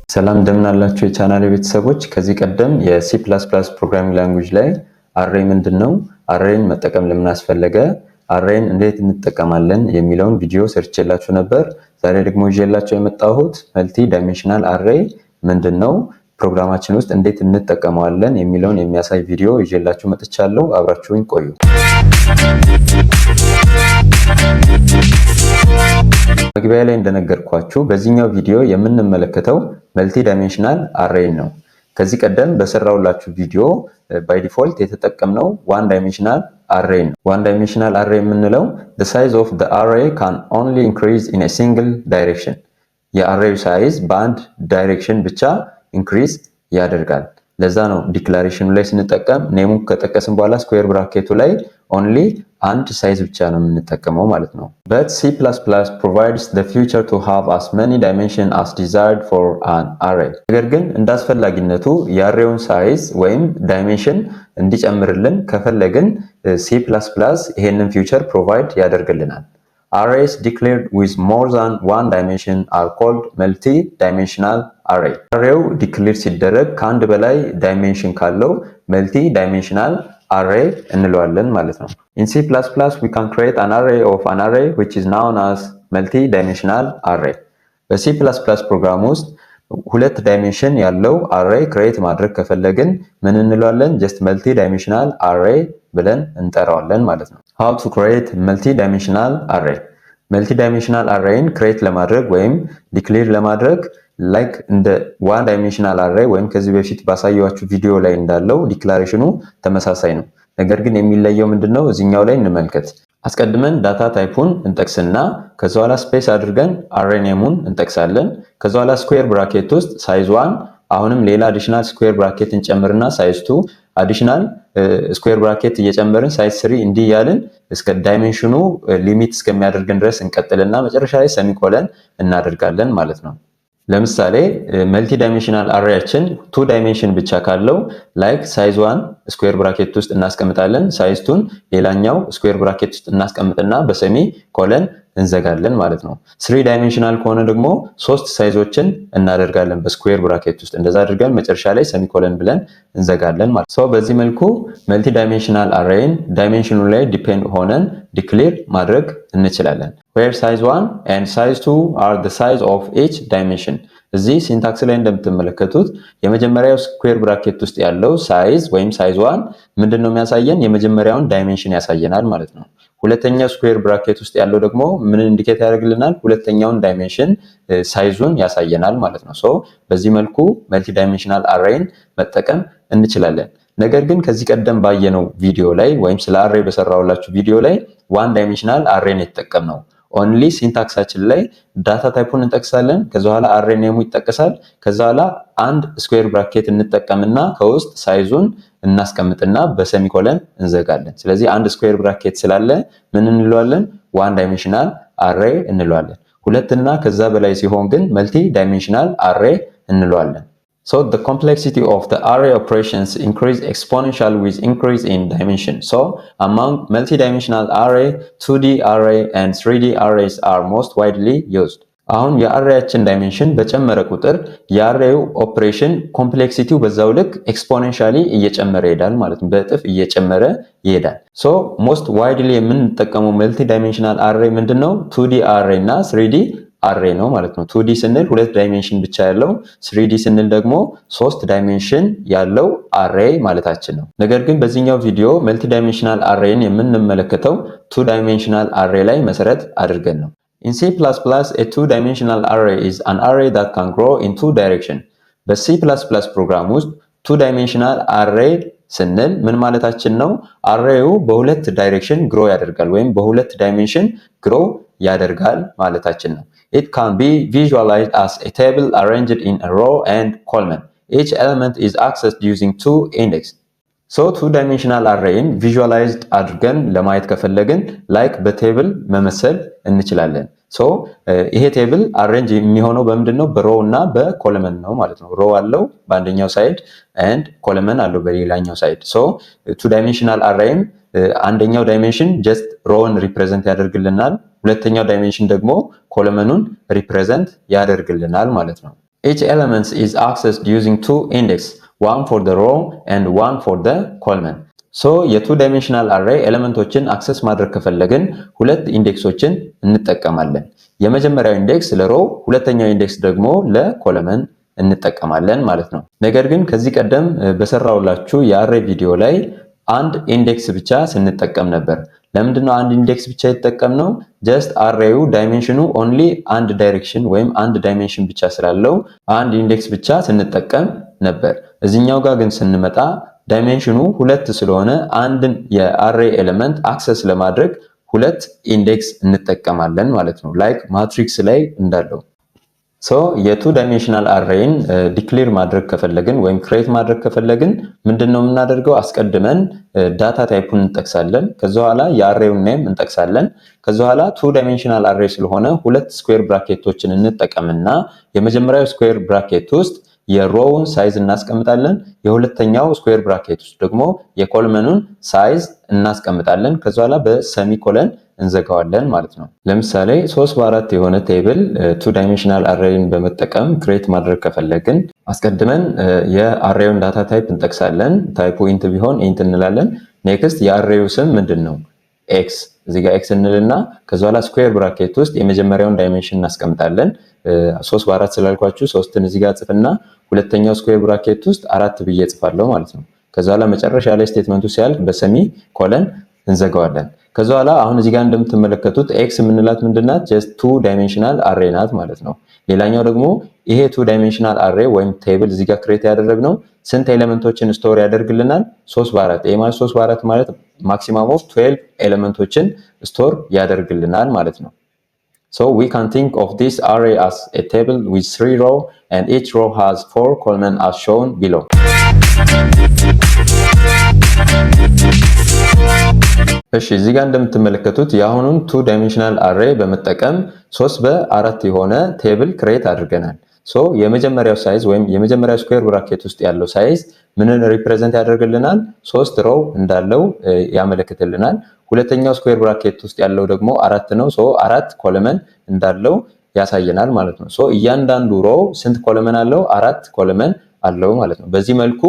ሰላም እንደምን አላችሁ የቻናሌ ቤተሰቦች። ከዚህ ቀደም የሲ++ ፕሮግራሚንግ ላንጉዌጅ ላይ አሬይ ምንድነው፣ አሬይን መጠቀም ለምን አስፈለገ፣ አሬይን እንዴት እንጠቀማለን የሚለውን ቪዲዮ ሰርቼላችሁ ነበር። ዛሬ ደግሞ ይዤላችሁ የመጣሁት መልቲ ዳይሜንሽናል አሬይ ምንድነው፣ ፕሮግራማችን ውስጥ እንዴት እንጠቀመዋለን የሚለውን የሚያሳይ ቪዲዮ ይዤላችሁ መጥቻለሁ። አብራችሁኝ ቆዩ። መግቢያ ላይ እንደነገርኳችሁ በዚህኛው ቪዲዮ የምንመለከተው መልቲ ዳይሜንሽናል አሬይን ነው። ከዚህ ቀደም በሰራውላችሁ ቪዲዮ ባይ ዲፎልት የተጠቀምነው ዋን ዳይሜንሽናል አሬይ ነው። ዋን ዳይሜንሽናል አሬይ የምንለው the size of the array can only increase in a single direction። የአሬዩ ሳይዝ በአንድ ዳይሬክሽን ብቻ ኢንክሪዝ ያደርጋል። ለዛ ነው ዲክላሬሽኑ ላይ ስንጠቀም ኔሙን ከጠቀስን በኋላ ስኩዌር ብራኬቱ ላይ ኦንሊ አንድ ሳይዝ ብቻ ነው የምንጠቀመው ማለት ነው። But C++ provides the feature to have as many dimensions as desired for an array። ነገር ግን እንዳስፈላጊነቱ የአሬውን ሳይዝ ወይም ዳይሜንሽን እንዲጨምርልን ከፈለግን C++ ይሄንን ፊቸር ፕሮቫይድ ያደርግልናል። Arrays declared with more than one dimension are called multi-dimensional array። አሬው ዲክሌር ሲደረግ ከአንድ በላይ ዳይሜንሽን ካለው multi-dimensional array እንለዋለን ማለት ነው። In C++ we can create an array of an array which is known as multi-dimensional array። በC++ ፕሮግራም ውስጥ ሁለት ዳይሜንሽን ያለው አሬይ ክሬት ማድረግ ከፈለግን ምን እንለዋለን? just multi-dimensional array ብለን እንጠራዋለን ማለት ነው። How to create multi-dimensional array? multi-dimensional arrayን ክሬት ለማድረግ ወይም ዲክሌር ለማድረግ ላይክ እንደ ዋን ዳይሜንሽናል አሬይ ወይም ከዚህ በፊት ባሳየዋችሁ ቪዲዮ ላይ እንዳለው ዲክላሬሽኑ ተመሳሳይ ነው። ነገር ግን የሚለየው ምንድነው? እዚህኛው ላይ እንመልከት። አስቀድመን ዳታ ታይፑን እንጠቅስና ከዛ በኋላ ስፔስ አድርገን አሬይ ኔሙን እንጠቅሳለን። ከዛ በኋላ ስኩዌር ብራኬት ውስጥ ሳይዝ 1 አሁንም ሌላ አዲሽናል ስኩዌር ብራኬት እንጨምርና ሳይዝ 2 አዲሽናል ስኩዌር ብራኬት እየጨመርን ሳይዝ 3 እንዲህ ያልን እስከ ዳይሜንሽኑ ሊሚት እስከሚያደርገን ድረስ እንቀጥልና መጨረሻ ላይ ሰሚኮለን እናደርጋለን ማለት ነው። ለምሳሌ መልቲ ዳይሜንሽናል አሬያችን 2 ዳይሜንሽን ብቻ ካለው ላይክ ሳይዝ 1 ስኩዌር ብራኬት ውስጥ እናስቀምጣለን፣ ሳይዝ 2 ሌላኛው ስኩዌር ብራኬት ውስጥ እናስቀምጥና በሰሚ ኮለን እንዘጋለን ማለት ነው። 3 ዳይሜንሽናል ከሆነ ደግሞ 3 ሳይዞችን እናደርጋለን በስኩዌር ብራኬት ውስጥ። እንደዛ አድርገን መጨረሻ ላይ ሰሚኮለን ብለን እንዘጋለን ማለት ነው። በዚህ መልኩ መልቲ ዳይሜንሽናል አሬይን ዳይሜንሽኑ ላይ ዲፔንድ ሆነን ዲክሌር ማድረግ እንችላለን። where size 1 and size 2 are the size of each dimension። እዚህ ሲንታክስ ላይ እንደምትመለከቱት የመጀመሪያው ስኩዌር ብራኬት ውስጥ ያለው ሳይዝ ወይም ሳይዝ 1 ምንድነው የሚያሳየን? የመጀመሪያውን ዳይሜንሽን ያሳየናል ማለት ነው። ሁለተኛው ስኩዌር ብራኬት ውስጥ ያለው ደግሞ ምን ኢንዲኬት ያደርግልናል? ሁለተኛውን ዳይሜንሽን ሳይዙን ያሳየናል ማለት ነው። በዚህ መልኩ መልቲ ዳይሜንሽናል አሬይን መጠቀም እንችላለን። ነገር ግን ከዚህ ቀደም ባየነው ቪዲዮ ላይ ወይም ስለ አሬይ በሰራውላችሁ ቪዲዮ ላይ ዋን ዳይሜንሽናል አሬይን የተጠቀምነው ኦንሊ ሲንታክሳችን ላይ ዳታ ታይፑን እንጠቅሳለን። ከዛ በኋላ አሬይ ኔሙ ይጠቀሳል። ከዛ በኋላ አንድ ስኩዌር ብራኬት እንጠቀምና ከውስጥ ሳይዙን እናስቀምጥና በሰሚኮለን እንዘጋለን። ስለዚህ አንድ ስኩዌር ብራኬት ስላለ ምን እንለዋለን? ዋን ዳይሜንሽናል አሬይ እንለዋለን። ሁለትና ከዛ በላይ ሲሆን ግን መልቲ ዳይሜንሽናል አሬይ እንለዋለን። So the complexity of the array operations increase exponentially with increase in dimension. So among multi-dimensional array, 2D array and 3D arrays are most widely used. አሁን የአሬያችን ዳይሜንሽን በጨመረ ቁጥር የአሬዩ ኦፕሬሽን ኮምፕሌክሲቲው በዛው ልክ ኤክስፖኔንሻሊ እየጨመረ ይሄዳል ማለት ነው። በእጥፍ እየጨመረ ይሄዳል። ሞስት ዋይድሊ የምንጠቀመው መልቲ ዳይሜንሽናል አሬይ ምንድነው? 2D አሬይ እና 3D አሬይ ነው ማለት ነው። 2D ስንል 2 ዳይሜንሽን ብቻ ያለው፣ 3D ስንል ደግሞ 3 ዳይሜንሽን ያለው አሬይ ማለታችን ነው። ነገር ግን በዚህኛው ቪዲዮ መልቲ ዳይሜንሽናል አሬይን የምንመለከተው 2 ዳይሜንሽናል አሬይ ላይ መሰረት አድርገን ነው። In C++, a 2-dimensional array is an array that can grow in 2 directions። በC++ ፕሮግራም ውስጥ 2-dimensional array ስንል ምን ማለታችን ነው? አሬዩ በሁለት ዳይሬክሽን ግሮ ያደርጋል ወይም በሁለት ዳይሜንሽን ግሮ ያደርጋል ማለታችን ነው። It can be visualized as a table arranged in a row and column. Each element is accessed using 2 indexes. 2-dimensional arrayን ቪዥዋላይዝድ አድርገን ለማየት ከፈለግን ላይክ በቴብል መመሰል እንችላለን። ይሄ ቴብል አሬንጅ የሚሆነው በምንድነው? በሮው እና በኮለመን ነው ማለት ነው። ሮው አለው በአንደኛው ሳይድ and ኮለመን አለው በሌላኛው ሳይድ። 2-dimensional arrayን አንደኛው ዳይሜንሽን ጀስት ሮውን ሪፕሬዘንት ያደርግልናል፣ ሁለተኛው ዳይሜንሽን ደግሞ ኮለመኑን ሪፕሬዘንት ያደርግልናል ማለት ነው። Each element is accessed using two index, one for the row and one for the column. ሶ የቱ ዳይሜንሽናል አሬይ ኤሌመንቶችን አክሰስ ማድረግ ከፈለግን ሁለት ኢንዴክሶችን እንጠቀማለን። የመጀመሪያው ኢንዴክስ ለሮው፣ ሁለተኛው ኢንዴክስ ደግሞ ለኮለመን እንጠቀማለን ማለት ነው። ነገር ግን ከዚህ ቀደም በሰራውላችሁ የአሬይ ቪዲዮ ላይ አንድ ኢንዴክስ ብቻ ስንጠቀም ነበር። ለምንድነው አንድ ኢንዴክስ ብቻ የተጠቀምነው? ጀስት አሬዩ ዳይሜንሽኑ ኦንሊ አንድ ዳይሬክሽን ወይም አንድ ዳይሜንሽን ብቻ ስላለው አንድ ኢንዴክስ ብቻ ስንጠቀም ነበር። እዚህኛው ጋር ግን ስንመጣ ዳይሜንሽኑ ሁለት ስለሆነ አንድን የአሬይ ኤሌመንት አክሰስ ለማድረግ ሁለት ኢንዴክስ እንጠቀማለን ማለት ነው። ላይክ ማትሪክስ ላይ እንዳለው ሶ የቱ ዳይሜንሽናል አሬይን ዲክሌር ማድረግ ከፈለግን ወይም ክሬት ማድረግ ከፈለግን ምንድነው የምናደርገው? አስቀድመን ዳታ ታይፑን እንጠቅሳለን። ከዛ በኋላ የአሬዩን ኔም እንጠቅሳለን። ከዛ በኋላ ቱ ዳይሜንሽናል አሬይ ስለሆነ ሁለት ስኩዌር ብራኬቶችን እንጠቀምና የመጀመሪያው ስኩዌር ብራኬት ውስጥ የሮውን ሳይዝ እናስቀምጣለን። የሁለተኛው ስኩዌር ብራኬት ውስጥ ደግሞ የኮለመኑን ሳይዝ እናስቀምጣለን። ከዛ በኋላ በሰሚኮለን እንዘጋዋለን ማለት ነው። ለምሳሌ 3 በ4 የሆነ ቴብል ቱ ዳይሜንሽናል አሬይን በመጠቀም ክሬት ማድረግ ከፈለግን አስቀድመን የአሬዩን ዳታ ታይፕ እንጠቅሳለን። ታይፑ ኢንት ቢሆን ኢንት እንላለን። ኔክስት የአሬዩ ስም ምንድን ነው? ኤክስ። እዚህ ጋር ኤክስ እንልና ከዛ በኋላ ስኩዌር ብራኬት ውስጥ የመጀመሪያውን ዳይሜንሽን እናስቀምጣለን። 3 በ4 ስላልኳችሁ 3ን እዚህ ጋር ጽፍና ሁለተኛው ስኩዌር ብራኬት ውስጥ 4 ብዬ ጽፋለሁ ማለት ነው። ከዛ በኋላ መጨረሻ ላይ ስቴትመንቱ ሲያልቅ በሰሚ ኮለን እንዘጋዋለን። ከዛ በኋላ አሁን እዚህ ጋር እንደምትመለከቱት ኤክስ የምንላት ምንድናት? ጀስት ቱ ዳይሜንሽናል አሬ ናት ማለት ነው። ሌላኛው ደግሞ ይሄ ቱ ዳይሜንሽናል አሬ ወይም ቴብል እዚህ ጋር ክሬት ያደረግነው ስንት ኤሌመንቶችን ስቶር ያደርግልናል? 3 በ4። ይሄ ማለት 3 በ4 ማለት ማክሲማም ኦፍ 12 ኤሌመንቶችን ስቶር ያደርግልናል ማለት ነው። So we can think of this array as a table with 3 rows and each row has 4 columns as shown below. እሺ እዚህ ጋር እንደምትመለከቱት የአሁኑን ቱ ዳይሜንሽናል አሬይ በመጠቀም 3 በ4 የሆነ ቴብል ክሬት አድርገናል። ሶ የመጀመሪያው ሳይዝ ወይም የመጀመሪያው ስኩዌር ብራኬት ውስጥ ያለው ሳይዝ ምንን ሪፕሬዘንት ያደርግልናል? 3 ሮው እንዳለው ያመለክትልናል። ሁለተኛው ስኩዌር ብራኬት ውስጥ ያለው ደግሞ 4 ነው። ሶ 4 ኮለመን እንዳለው ያሳየናል ማለት ነው። ሶ እያንዳንዱ ሮው ስንት ኮለመን አለው? 4 ኮለመን አለው ማለት ነው። በዚህ መልኩ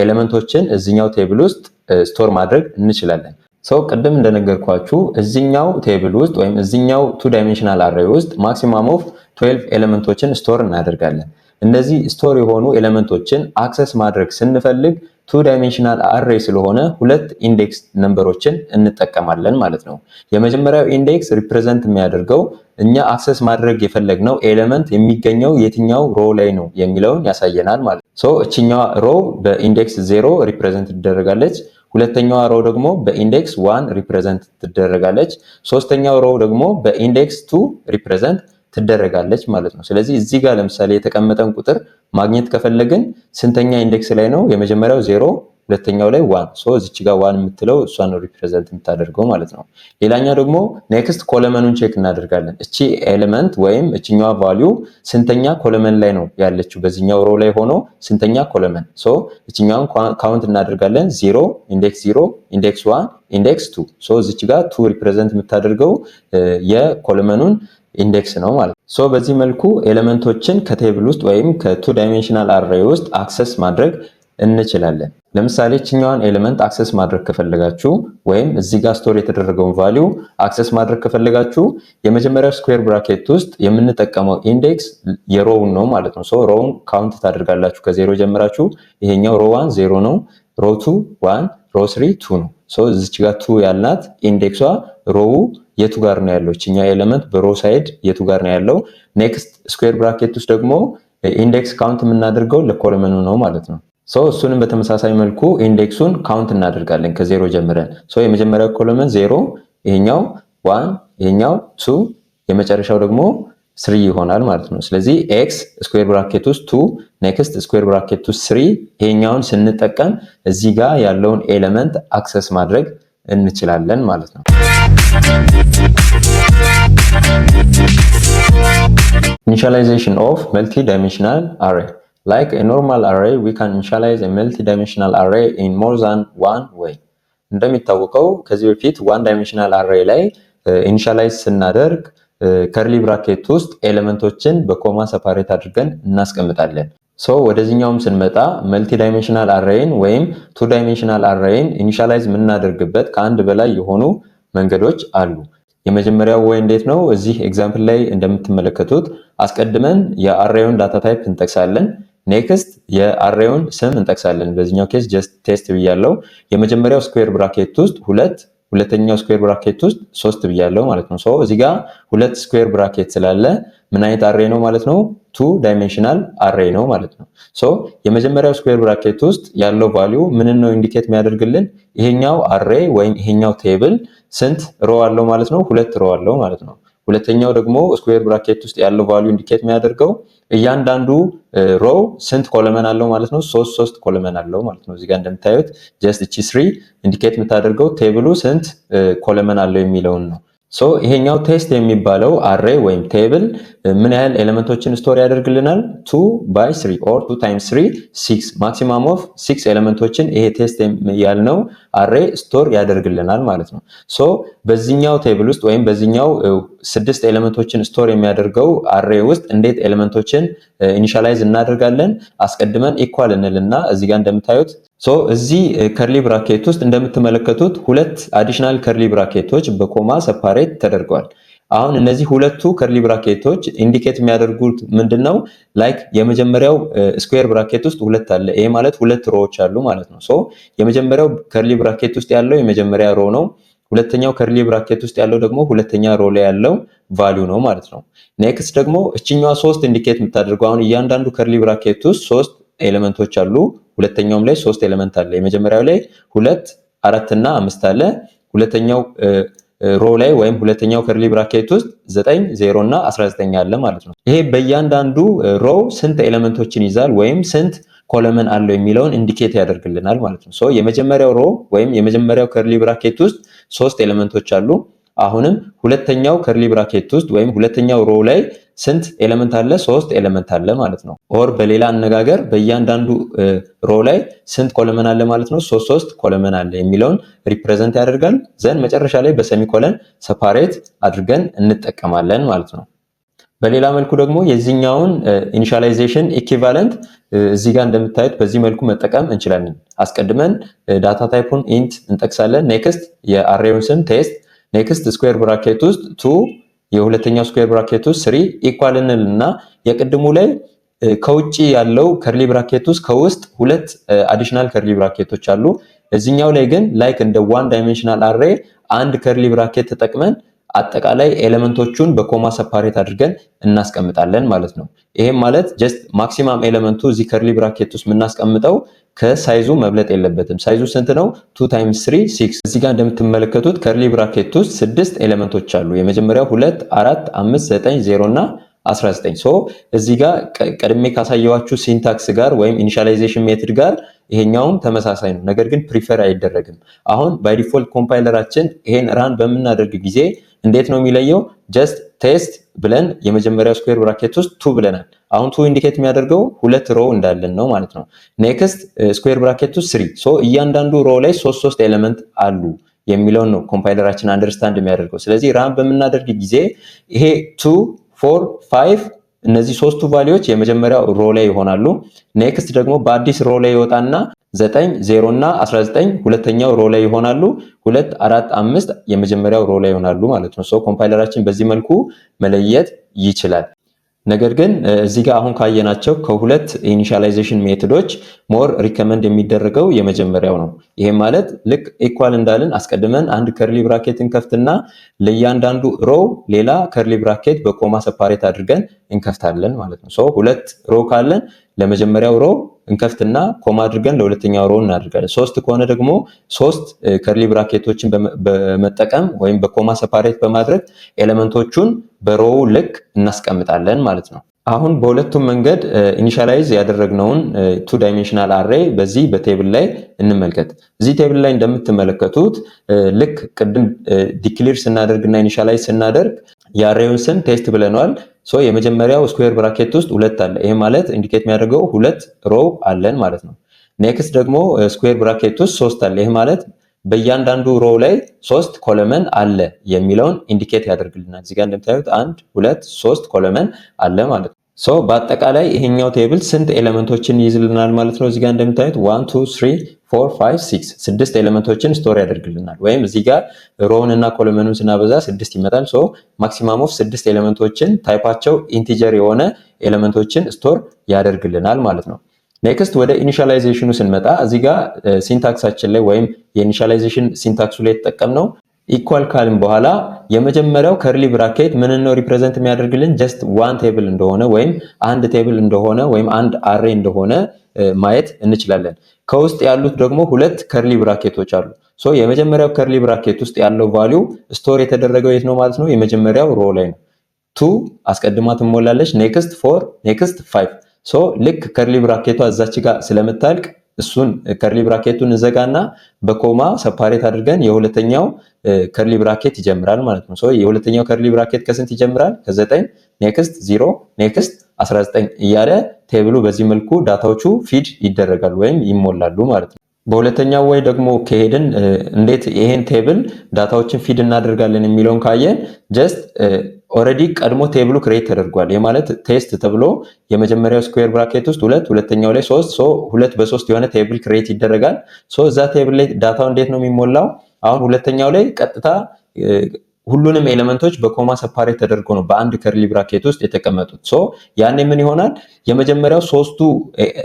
ኤሌመንቶችን እዚህኛው ቴብል ውስጥ ስቶር ማድረግ እንችላለን። ሶ ቅድም እንደነገርኳችሁ እዚህኛው ቴብል ውስጥ ወይም እዚህኛው ቱ ዳይሜንሽናል አሬይ ውስጥ ማክሲማም ኦፍ 12 ኤሌመንቶችን ስቶር እናደርጋለን። እነዚህ ስቶር የሆኑ ኤሌመንቶችን አክሰስ ማድረግ ስንፈልግ ቱ ዳይሜንሽናል አሬይ ስለሆነ ሁለት ኢንዴክስ ነምበሮችን እንጠቀማለን ማለት ነው። የመጀመሪያው ኢንዴክስ ሪፕሬዘንት የሚያደርገው እኛ አክሰስ ማድረግ የፈለግነው ኤሌመንት የሚገኘው የትኛው ሮ ላይ ነው የሚለውን ያሳየናል ማለት ነው። ሶ እቺኛዋ ሮ በኢንዴክስ 0 ሪፕሬዘንት ትደረጋለች። ሁለተኛዋ ሮ ደግሞ በኢንዴክስ 1 ሪፕሬዘንት ትደረጋለች። ሶስተኛው ሮ ደግሞ በኢንዴክስ 2 ሪፕሬዘንት ትደረጋለች ማለት ነው። ስለዚህ እዚህ ጋር ለምሳሌ የተቀመጠን ቁጥር ማግኘት ከፈለግን ስንተኛ ኢንዴክስ ላይ ነው? የመጀመሪያው 0፣ ሁለተኛው ላይ 1። ሶ እዚች ጋር 1 የምትለው እሷን ሪፕሬዘንት የምታደርገው ማለት ነው። ሌላኛው ደግሞ ኔክስት ኮለመኑን ቼክ እናደርጋለን። እቺ ኤሌመንት ወይም እቺኛዋ ቫልዩ ስንተኛ ኮለመን ላይ ነው ያለችው? በዚህኛው ሮ ላይ ሆኖ ስንተኛ ኮለመን? ሶ እቺኛውን ካውንት እናደርጋለን። 0፣ ኢንዴክስ 0፣ ኢንዴክስ 1፣ ኢንዴክስ 2። ሶ እዚች ጋር 2 ሪፕሬዘንት የምታደርገው የኮለመኑን ኢንዴክስ ነው ማለት ነው። ሶ በዚህ መልኩ ኤሌመንቶችን ከቴብል ውስጥ ወይም ከቱ ዳይሜንሽናል አሬይ ውስጥ አክሰስ ማድረግ እንችላለን። ለምሳሌ እችኛዋን ኤሌመንት አክሰስ ማድረግ ከፈለጋችሁ ወይም እዚህ ጋር ስቶር የተደረገውን ቫልዩ አክሰስ ማድረግ ከፈለጋችሁ የመጀመሪያው ስኩዌር ብራኬት ውስጥ የምንጠቀመው ኢንዴክስ የሮውን ነው ማለት ነው። ሶ ሮውን ካውንት ታደርጋላችሁ ከ0 ጀምራችሁ። ይሄኛው ሮ 1 0 ነው፣ ሮ 2 1፣ ሮ 3 2 ነው። ሶ እዚች ጋር 2 ያልናት ኢንዴክሷ ሮው የቱ ጋር ነው ያለው? እችኛው ኤሌመንት በሮ ሳይድ የቱ ጋር ነው ያለው? ኔክስት ስኩዌር ብራኬት ውስጥ ደግሞ ኢንዴክስ ካውንት የምናደርገው ለኮለመኑ ነው ማለት ነው። ሶ እሱንም በተመሳሳይ መልኩ ኢንዴክሱን ካውንት እናደርጋለን ከ0 ጀምረን። ሶ የመጀመሪያው ኮለመን 0፣ ይሄኛው 1፣ ይሄኛው 2፣ የመጨረሻው ደግሞ 3 ይሆናል ማለት ነው። ስለዚህ ኤክስ ስኩዌር ብራኬት ውስጥ 2፣ ኔክስት ስኩዌር ብራኬት ውስጥ 3፣ ይሄኛውን ስንጠቀም እዚህ ጋር ያለውን ኤሌመንት አክሰስ ማድረግ እንችላለን ማለት ነው። Initialization of multi-dimensional array. Like a normal array, we can initialize a multi-dimensional array in more than one way. እንደሚታወቀው ከዚህ በፊት one dimensional array ላይ ኢኒሻላይዝ ስናደርግ ከርሊ ብራኬት ውስጥ ኤሌመንቶችን በኮማ ሰፓሬት አድርገን እናስቀምጣለን። ወደዚህኛውም ስንመጣ መልቲ ዳይሜንሽናል አሬይን ወይም ቱ ዳይሜንሽናል አሬይን ኢኒሻላይዝ የምናደርግበት ከአንድ በላይ የሆኑ መንገዶች አሉ። የመጀመሪያው ወይ እንዴት ነው? እዚህ ኤግዛምፕል ላይ እንደምትመለከቱት አስቀድመን የአሬዩን ዳታ ታይፕ እንጠቅሳለን። ኔክስት የአሬዩን ስም እንጠቅሳለን። በዚህኛው ኬስ ጀስት ቴስት ብያለው። የመጀመሪያው ስኩዌር ብራኬት ውስጥ ሁለተኛው ስኩዌር ብራኬት ውስጥ 3 ብያለው ማለት ነው። እዚህ ጋር ሁለት ስኩዌር ብራኬት ስላለ ምን አይነት አሬ ነው ማለት ነው? ቱ ዳይሜንሽናል አሬ ነው ማለት ነው። የመጀመሪያው ስኩዌር ብራኬት ውስጥ ያለው ቫልዩ ምን ነው ኢንዲኬት የሚያደርግልን? ይሄኛው አሬ ወይም ይሄኛው ቴብል ስንት ሮ አለው ማለት ነው? 2 ሮ አለው ማለት ነው። ሁለተኛው ደግሞ ስኩዌር ብራኬት ውስጥ ያለው ቫልዩ ኢንዲኬት የሚያደርገው እያንዳንዱ ሮ ስንት ኮለመን አለው ማለት ነው? 3 ኮለመን አለው ማለት ነው። እዚህ ጋር እንደምታዩት ጀስት እቺ 3 ኢንዲኬት የምታደርገው ቴብሉ ስንት ኮለመን አለው የሚለውን ነው። ይሄኛው ቴስት የሚባለው አሬ ወይም ቴብል ምን ያህል ኤሌመንቶችን ስቶር ያደርግልናል? 2 by 3 or 2 times 3 6 ማክሲማም ኦፍ 6 ኤሌመንቶችን ይሄ ቴስት ያልነው አሬ ስቶር ያደርግልናል ማለት ነው። በዚህኛው ቴብል ውስጥ ወይም በዚህኛው 6 ኤሌመንቶችን ስቶር የሚያደርገው አሬ ውስጥ እንዴት ኤሌመንቶችን ኢኒሻላይዝ እናደርጋለን? አስቀድመን ኢኳል እንልና እዚህ ጋር እንደምታዩት እዚህ ከርሊ ብራኬት ውስጥ እንደምትመለከቱት ሁለት አዲሽናል ከርሊ ብራኬቶች በኮማ ሰፓሬት ተደርገዋል። አሁን እነዚህ ሁለቱ ከርሊ ብራኬቶች ኢንዲኬት የሚያደርጉት ምንድነው? ላይክ የመጀመሪያው ስኩዌር ብራኬት ውስጥ 2 አለ። ይሄ ማለት 2 ሮዎች አሉ ማለት ነው። የመጀመሪያው ከርሊ ብራኬት ውስጥ ያለው የመጀመሪያ ሮ ነው። ሁለተኛው ከርሊ ብራኬት ውስጥ ያለው ደግሞ ሁለተኛ ሮ ላይ ያለው ቫልዩ ነው ማለት ነው። ኔክስት ደግሞ እችኛዋ 3 ኢንዲኬት የምታደርገው አሁን እያንዳንዱ ከርሊ ብራኬት ውስጥ 3 ኤሌመንቶች አሉ። ሁለተኛውም ላይ 3 ኤሌመንት አለ። የመጀመሪያው ላይ 2 4 እና 5 አለ። ሁለተኛው ሮ ላይ ወይም ሁለተኛው ከርሊ ብራኬት ውስጥ 9 0 እና 19 አለ ማለት ነው። ይሄ በእያንዳንዱ ሮ ስንት ኤሌመንቶችን ይዛል ወይም ስንት ኮለመን አለው የሚለውን ኢንዲኬት ያደርግልናል ማለት ነው። የመጀመሪያው ሮ ወይም የመጀመሪያው ከርሊ ብራኬት ውስጥ 3 ኤሌመንቶች አሉ። አሁንም ሁለተኛው ከርሊ ብራኬት ውስጥ ወይም ሁለተኛው ሮ ላይ ስንት ኤሌመንት አለ? 3 ኤሌመንት አለ ማለት ነው። ኦር በሌላ አነጋገር በእያንዳንዱ ሮ ላይ ስንት ኮለመን አለ ማለት ነው? 3 ኮለመን አለ የሚለውን ሪፕሬዘንት ያደርጋል። ዘን መጨረሻ ላይ በሰሚኮለን ሰፓሬት አድርገን እንጠቀማለን ማለት ነው። በሌላ መልኩ ደግሞ የዚህኛውን ኢኒሻላይዜሽን ኢኩቫለንት እዚህ ጋር እንደምታዩት በዚህ መልኩ መጠቀም እንችላለን። አስቀድመን ዳታ ታይፑን ኢንት እንጠቅሳለን። ኔክስት የአሬውን ስም ቴስት፣ ኔክስት ስኩዌር ብራኬት ውስጥ 2 የሁለተኛው ስኩዌር ብራኬት ውስጥ 3 ኢኳል እንልና የቅድሙ ላይ ከውጪ ያለው ከርሊ ብራኬት ውስጥ ከውስጥ 2 አዲሽናል ከርሊ ብራኬቶች አሉ። እዚህኛው ላይ ግን ላይክ እንደ ዋን ዳይሜንሽናል አሬ አንድ ከርሊ ብራኬት ተጠቅመን አጠቃላይ ኤሌመንቶቹን በኮማ ሰፓሬት አድርገን እናስቀምጣለን ማለት ነው። ይሄም ማለት ጀስት ማክሲማም ኤሌመንቱ እዚህ ከርሊ ብራኬት ውስጥ የምናስቀምጠው ከሳይዙ መብለጥ የለበትም። ሳይዙ ስንት ነው? 2 times 3 6። እዚህ ጋር እንደምትመለከቱት ከርሊ ብራኬት ውስጥ 6 ኤሌመንቶች አሉ። የመጀመሪያው 2 4 5 9 0 እና 19። እዚህ ጋር ቀድሜ ካሳየዋችሁ ሲንታክስ ጋር ወይም ኢኒሻላይዜሽን ሜትድ ጋር ይሄኛውም ተመሳሳይ ነው። ነገር ግን ፕሪፈር አይደረግም። አሁን ባይ ዲፎልት ኮምፓይለራችን ይሄን ራን በምናደርግ ጊዜ እንዴት ነው የሚለየው? ጀስት ቴስት ብለን የመጀመሪያው ስኩዌር ብራኬት ውስጥ 2 ብለናል። አሁን 2 ኢንዲኬት የሚያደርገው 2 ሮ እንዳለን ነው ማለት ነው። ኔክስት ስኩዌር ብራኬት ውስጥ 3 እያንዳንዱ ሮ ላይ 3 ኤሌመንት አሉ የሚለውን ነው ኮምፓይለራችን አንደርስታንድ የሚያደርገው። ስለዚህ ራን በምናደርግ ጊዜ ይሄ 2 4 5 እነዚህ 3ቱ ቫልዩዎች የመጀመሪያው ሮ ላይ ይሆናሉ። ኔክስት ደግሞ በአዲስ ሮ ላይ ይወጣና 9 0 እና 19 ሁለተኛው ሮ ላይ ይሆናሉ። 2 4 5 የመጀመሪያው ሮ ላይ ይሆናሉ ማለት ነው። ኮምፓይለራችን በዚህ መልኩ መለየት ይችላል። ነገር ግን እዚህ ጋር አሁን ካየናቸው ከሁለት ኢኒሻላይዜሽን ሜቶዶች ሞር ሪከመንድ የሚደረገው የመጀመሪያው ነው። ይሄ ማለት ልክ ኢኳል እንዳልን አስቀድመን አንድ ከርሊ ብራኬትን ከፍትና ለእያንዳንዱ ሮ ሌላ ከርሊ ብራኬት በኮማ ሰፓሬት አድርገን እንከፍታለን ማለት ነው። ሁለት ሮ ካለን ለመጀመሪያው ሮ እንከፍትና ኮማ አድርገን ለሁለተኛው ሮ እናደርጋለን። 3 ከሆነ ደግሞ 3 ከርሊ ብራኬቶችን በመጠቀም ወይም በኮማ ሰፓሬት በማድረግ ኤሌመንቶቹን በሮው ልክ እናስቀምጣለን ማለት ነው። አሁን በሁለቱም መንገድ ኢኒሻላይዝ ያደረግነውን 2 ዳይሜንሽናል አሬ በዚህ በቴብል ላይ እንመልከት። እዚህ ቴብል ላይ እንደምትመለከቱት ልክ ቅድም ዲክሌር ስናደርግና ኢኒሻላይዝ ስናደርግ የአሬውን ስም ቴስት ብለናል። የመጀመሪያው ስኩዌር ብራኬት ውስጥ 2 አለ። ይሄ ማለት ኢንዲኬት የሚያደርገው 2 ሮ አለን ማለት ነው። ኔክስት ደግሞ ስኩዌር ብራኬት ውስጥ 3 አለ። ይሄ ማለት በእያንዳንዱ ሮ ላይ 3 ኮለመን አለ የሚለውን ኢንዲኬት ያደርግልናል። እዚህ ጋር እንደምታዩት 1 2 3 ኮለመን አለ ማለት ነው። ሶ በአጠቃላይ ይሄኛው ቴብል ስንት ኤሌመንቶችን ይይዝልናል ማለት ነው? እዚህ ጋር እንደምታዩት 1 2 3 4 5 6 6 ኤሌመንቶችን ስቶር ያደርግልናል። ወይም እዚህ ጋር ሮውን እና ኮለመኑን ስናበዛ 6 ይመጣል። ሶ ማክሲማም ኦፍ 6 ኤሌመንቶችን ታይፓቸው ኢንቲጀር የሆነ ኤሌመንቶችን ስቶር ያደርግልናል ማለት ነው። ኔክስት ወደ ኢኒሻላይዜሽኑ ስንመጣ እዚህ ጋር ሲንታክሳችን ላይ ወይም የኢኒሻላይዜሽን ሲንታክሱ ላይ የተጠቀምነው ኢኳል ካልን በኋላ የመጀመሪያው ከርሊ ብራኬት ምን ነው ሪፕሬዘንት የሚያደርግልን ጀስት ዋን ቴብል እንደሆነ ወይም አንድ ቴብል እንደሆነ ወይም አንድ አሬ እንደሆነ ማየት እንችላለን። ከውስጥ ያሉት ደግሞ ሁለት ከርሊ ብራኬቶች አሉ። ሶ የመጀመሪያው ከርሊ ብራኬት ውስጥ ያለው ቫልዩ ስቶር የተደረገው የት ነው ማለት ነው? የመጀመሪያው ሮ ላይ ነው። 2 አስቀድማ ትሞላለች። ኔክስት 4 ኔክስት 5 ሶ ልክ ከርሊ ብራኬቷ እዛች ጋር ስለምታልቅ እሱን ከርሊ ብራኬቱን እንዘጋና በኮማ ሰፓሬት አድርገን የሁለተኛው ከርሊ ብራኬት ይጀምራል ማለት ነው። ሶ የሁለተኛው ከርሊ ብራኬት ከስንት ይጀምራል? ከ9 ኔክስት 0 ኔክስት 19 እያለ ቴብሉ በዚህ መልኩ ዳታዎቹ ፊድ ይደረጋሉ ወይም ይሞላሉ ማለት ነው። በሁለተኛው ወይ ደግሞ ከሄድን እንዴት ይሄን ቴብል ዳታዎችን ፊድ እናደርጋለን የሚለውን ካየን ጀስት ኦሬዲ ቀድሞ ቴብሉ ክሬት ተደርጓል። ይሄ ማለት ቴስት ተብሎ የመጀመሪያው ስኩዌር ብራኬት ውስጥ 2 ሁለተኛው ላይ 3 ሶ 2 በ3 የሆነ ቴብል ክሬት ይደረጋል። ሶ እዛ ቴብል ላይ ዳታው እንዴት ነው የሚሞላው? አሁን ሁለተኛው ላይ ቀጥታ ሁሉንም ኤሌመንቶች በኮማ ሰፓሬት ተደርጎ ነው በአንድ ከርሊ ብራኬት ውስጥ የተቀመጡት። ሶ ያኔ ምን ይሆናል? የመጀመሪያው ሶስቱ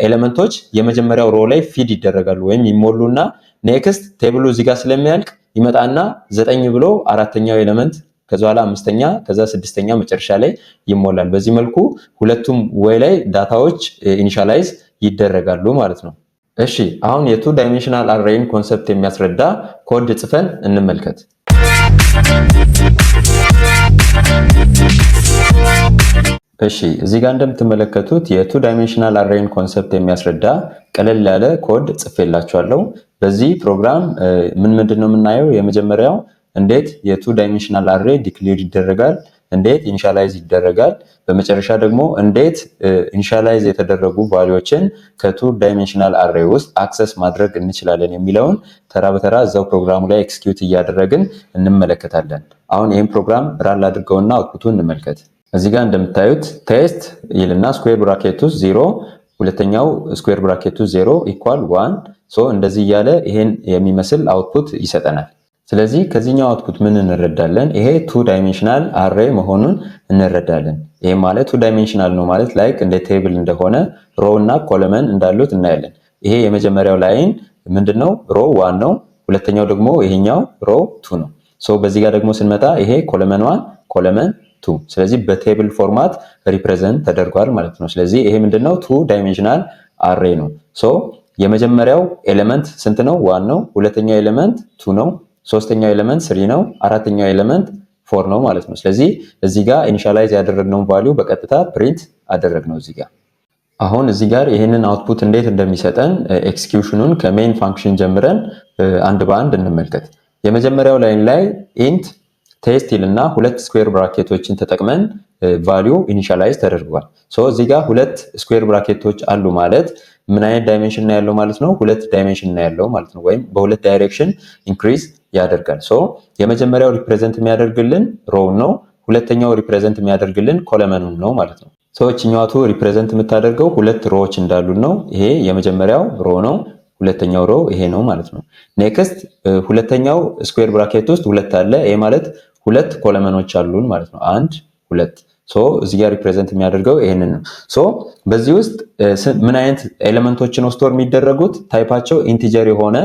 ኤሌመንቶች የመጀመሪያው ሮ ላይ ፊድ ይደረጋሉ ወይም ይሞሉና ኔክስት ቴብሉ እዚህ ጋር ስለሚያልቅ ይመጣና 9 ብሎ አራተኛው ኤሌመንት ከዛ በኋላ አምስተኛ ከዛ ስድስተኛ መጨረሻ ላይ ይሞላል። በዚህ መልኩ ሁለቱም ወይ ላይ ዳታዎች ኢኒሻላይዝ ይደረጋሉ ማለት ነው። እሺ አሁን የቱ ዳይሜንሽናል አሬይን ኮንሰፕት የሚያስረዳ ኮድ ጽፈን እንመልከት። እሺ እዚህ ጋር እንደምትመለከቱት የቱ ዳይሜንሽናል አሬይን ኮንሰፕት የሚያስረዳ ቀለል ያለ ኮድ ጽፌላችኋለሁ። በዚህ ፕሮግራም ምንድነው የምናየው? የመጀመሪያው እንዴት የቱ ዳይሜንሽናል አሬ ዲክሌር ይደረጋል፣ እንዴት ኢኒሻላይዝ ይደረጋል፣ በመጨረሻ ደግሞ እንዴት ኢኒሻላይዝ የተደረጉ ቫልዩዎችን ከቱ ዳይሜንሽናል አሬ ውስጥ አክሰስ ማድረግ እንችላለን የሚለውን ተራ በተራ እዛው ፕሮግራሙ ላይ ኤክስኪዩት እያደረግን እንመለከታለን። አሁን ይህን ፕሮግራም ራን አድርገውና አውትፑቱን እንመልከት። እዚህ ጋር እንደምታዩት ቴስት ይልና ስኩዌር ብራኬት ውስጥ 0 ሁለተኛው ስኩዌር ብራኬት ውስጥ 0 ኢኳል 1 ሶ እንደዚህ እያለ ይሄን የሚመስል አውትፑት ይሰጠናል። ስለዚህ ከዚህኛው አውትፑት ምን እንረዳለን? ይሄ ቱ ዳይሜንሽናል አሬ መሆኑን እንረዳለን። ይሄ ማለት ቱ ዳይሜንሽናል ነው ማለት ላይክ እንደ ቴብል እንደሆነ ሮ እና ኮለመን እንዳሉት እናያለን። ይሄ የመጀመሪያው ላይን ምንድነው? ሮ 1 ነው። ሁለተኛው ደግሞ ይሄኛው ሮ 2 ነው። ሶ በዚህ ጋር ደግሞ ስንመጣ ይሄ ኮለመን 1 ኮለመን 2 ስለዚህ በቴብል ፎርማት ሪፕሬዘንት ተደርጓል ማለት ነው። ስለዚህ ይሄ ምንድነው? ቱ ዳይሜንሽናል አሬ ነው። ሶ የመጀመሪያው ኤሌመንት ስንት ነው? 1 ነው። ሁለተኛው ኤሌመንት 2 ነው። ሶስተኛው ኤሌመንት 3 ነው። አራተኛው ኤሌመንት 4 ነው ማለት ነው። ስለዚህ እዚህ ጋር ኢኒሻላይዝ ያደረግነውን ቫልዩ በቀጥታ ፕሪንት አደረግነው እዚህ ጋር። አሁን እዚህ ጋር ይህንን አውትፑት እንዴት እንደሚሰጠን ኤክስኪዩሽኑን ከሜን ፋንክሽን ጀምረን አንድ በአንድ እንመልከት። የመጀመሪያው ላይን ላይ ኢንት ቴስት ይልና ሁለት ስኩዌር ብራኬቶችን ተጠቅመን ቫልዩ ኢኒሻላይዝ ተደርጓል። ሶ እዚህ ጋር ሁለት ስኩዌር ብራኬቶች አሉ ማለት ምን አይነት ዳይሜንሽን ነው ያለው ማለት ነው? ሁለት ዳይሜንሽን ነው ያለው ማለት ነው። ወይም በሁለት ዳይሬክሽን ኢንክሪዝ ያደርጋል። ሶ የመጀመሪያው ሪፕሬዘንት የሚያደርግልን ሮው ነው። ሁለተኛው ሪፕሬዘንት የሚያደርግልን ኮለመኑን ነው ማለት ነው። ሶ እቺኛቱ ሪፕሬዘንት የምታደርገው ሁለት ሮዎች እንዳሉ ነው። ይሄ የመጀመሪያው ሮ ነው። ሁለተኛው ሮ ይሄ ነው ማለት ነው። ኔክስት ሁለተኛው ስኩዌር ብራኬት ውስጥ ሁለት አለ። ይሄ ማለት ሁለት ኮለመኖች አሉን ማለት ነው። 1 2 ሶ እዚህ ጋር ሪፕሬዘንት የሚያደርገው ይሄንን ነው። ሶ በዚህ ውስጥ ምን አይነት ኤሌመንቶችን ስቶር የሚደረጉት? ታይፓቸው ኢንቲጀር የሆነ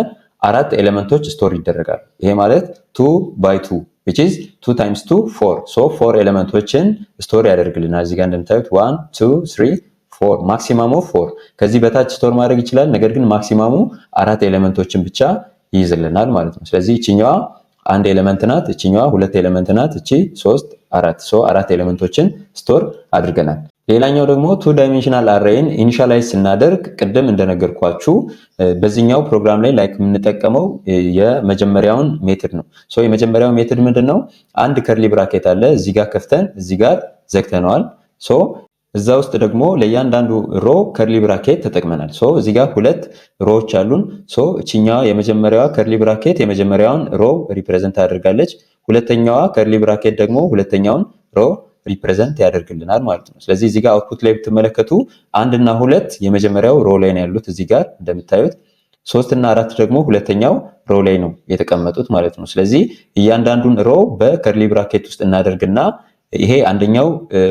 4 ኤሌመንቶች ስቶር ይደረጋል። ይሄ ማለት 2 by 2 which is 2 times 2 4 ሶ 4 ኤሌመንቶችን ስቶር ያደርግልናል። እዚህ ጋር እንደምታዩት 1 2 3 4 ማክሲማሙ 4 ከዚህ በታች ስቶር ማድረግ ይችላል። ነገር ግን ማክሲማሙ 4 ኤሌመንቶችን ብቻ ይይዝልናል ማለት ነው። ስለዚህ እቺኛዋ አንድ ኤሌመንት ናት፣ እቺኛዋ ሁለት ኤሌመንት ናት፣ እቺ 3 4 ሶ 4 ኤሌመንቶችን ስቶር አድርገናል። ሌላኛው ደግሞ ቱ ዳይሜንሽናል አሬይን ኢኒሻላይዝ ስናደርግ ቅድም እንደነገርኳችሁ በዚህኛው ፕሮግራም ላይ ላይክ የምንጠቀመው የመጀመሪያውን ሜትድ ነው። ሶ የመጀመሪያው ሜትድ ምንድነው? አንድ ከርሊ ብራኬት አለ፣ እዚህ ጋር ከፍተን እዚህ ጋር ዘግተነዋል። ሶ እዛ ውስጥ ደግሞ ለእያንዳንዱ ሮ ከርሊ ብራኬት ተጠቅመናል። ሶ እዚህ ጋር ሁለት ሮዎች አሉን። ሶ እቺኛዋ የመጀመሪያዋ ከርሊ ብራኬት የመጀመሪያውን ሮ ሪፕሬዘንት ታደርጋለች። ሁለተኛዋ ከርሊ ብራኬት ደግሞ ሁለተኛውን ሮ ሪፕሬዘንት ያደርግልናል ማለት ነው። ስለዚህ እዚህ ጋር አውትፑት ላይ ብትመለከቱ 1 እና 2 የመጀመሪያው ሮ ላይ ነው ያሉት እዚህ ጋር እንደምታዩት፣ 3 እና 4 ደግሞ ሁለተኛው ሮ ላይ ነው የተቀመጡት ማለት ነው። ስለዚህ እያንዳንዱን ሮ በከርሊ ብራኬት ውስጥ እናደርግና ይሄ አንደኛው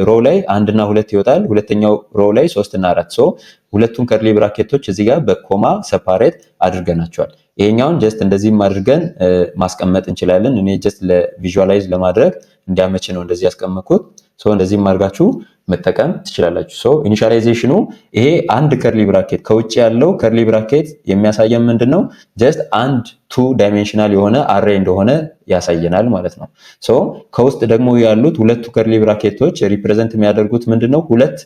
ሮ ላይ 1 እና 2 ይወጣል፣ ሁለተኛው ሮ ላይ 3 እና 4 ሶ ሁለቱን ከርሊ ብራኬቶች እዚህ ጋር በኮማ ሰፓሬት አድርገናቸዋል። ይሄኛውን ጀስት እንደዚህም አድርገን ማስቀመጥ እንችላለን። እኔ ጀስት ለቪዥዋላይዝ ለማድረግ እንዲያመች ነው እንደዚህ ያስቀመጥኩት። ሶ እንደዚህም አድርጋችሁ መጠቀም ትችላላችሁ። ሶ ኢኒሻላይዜሽኑ ይሄ አንድ ከርሊ ብራኬት ከውጭ ያለው ከርሊ ብራኬት የሚያሳየን ምንድነው ጀስት አንድ 2 ዳይሜንሽናል የሆነ አሬ እንደሆነ ያሳየናል ማለት ነው። ሶ ከውስጥ ደግሞ ያሉት ሁለቱ ከርሊ ብራኬቶች ሪፕሬዘንት የሚያደርጉት ምንድነው ሁለት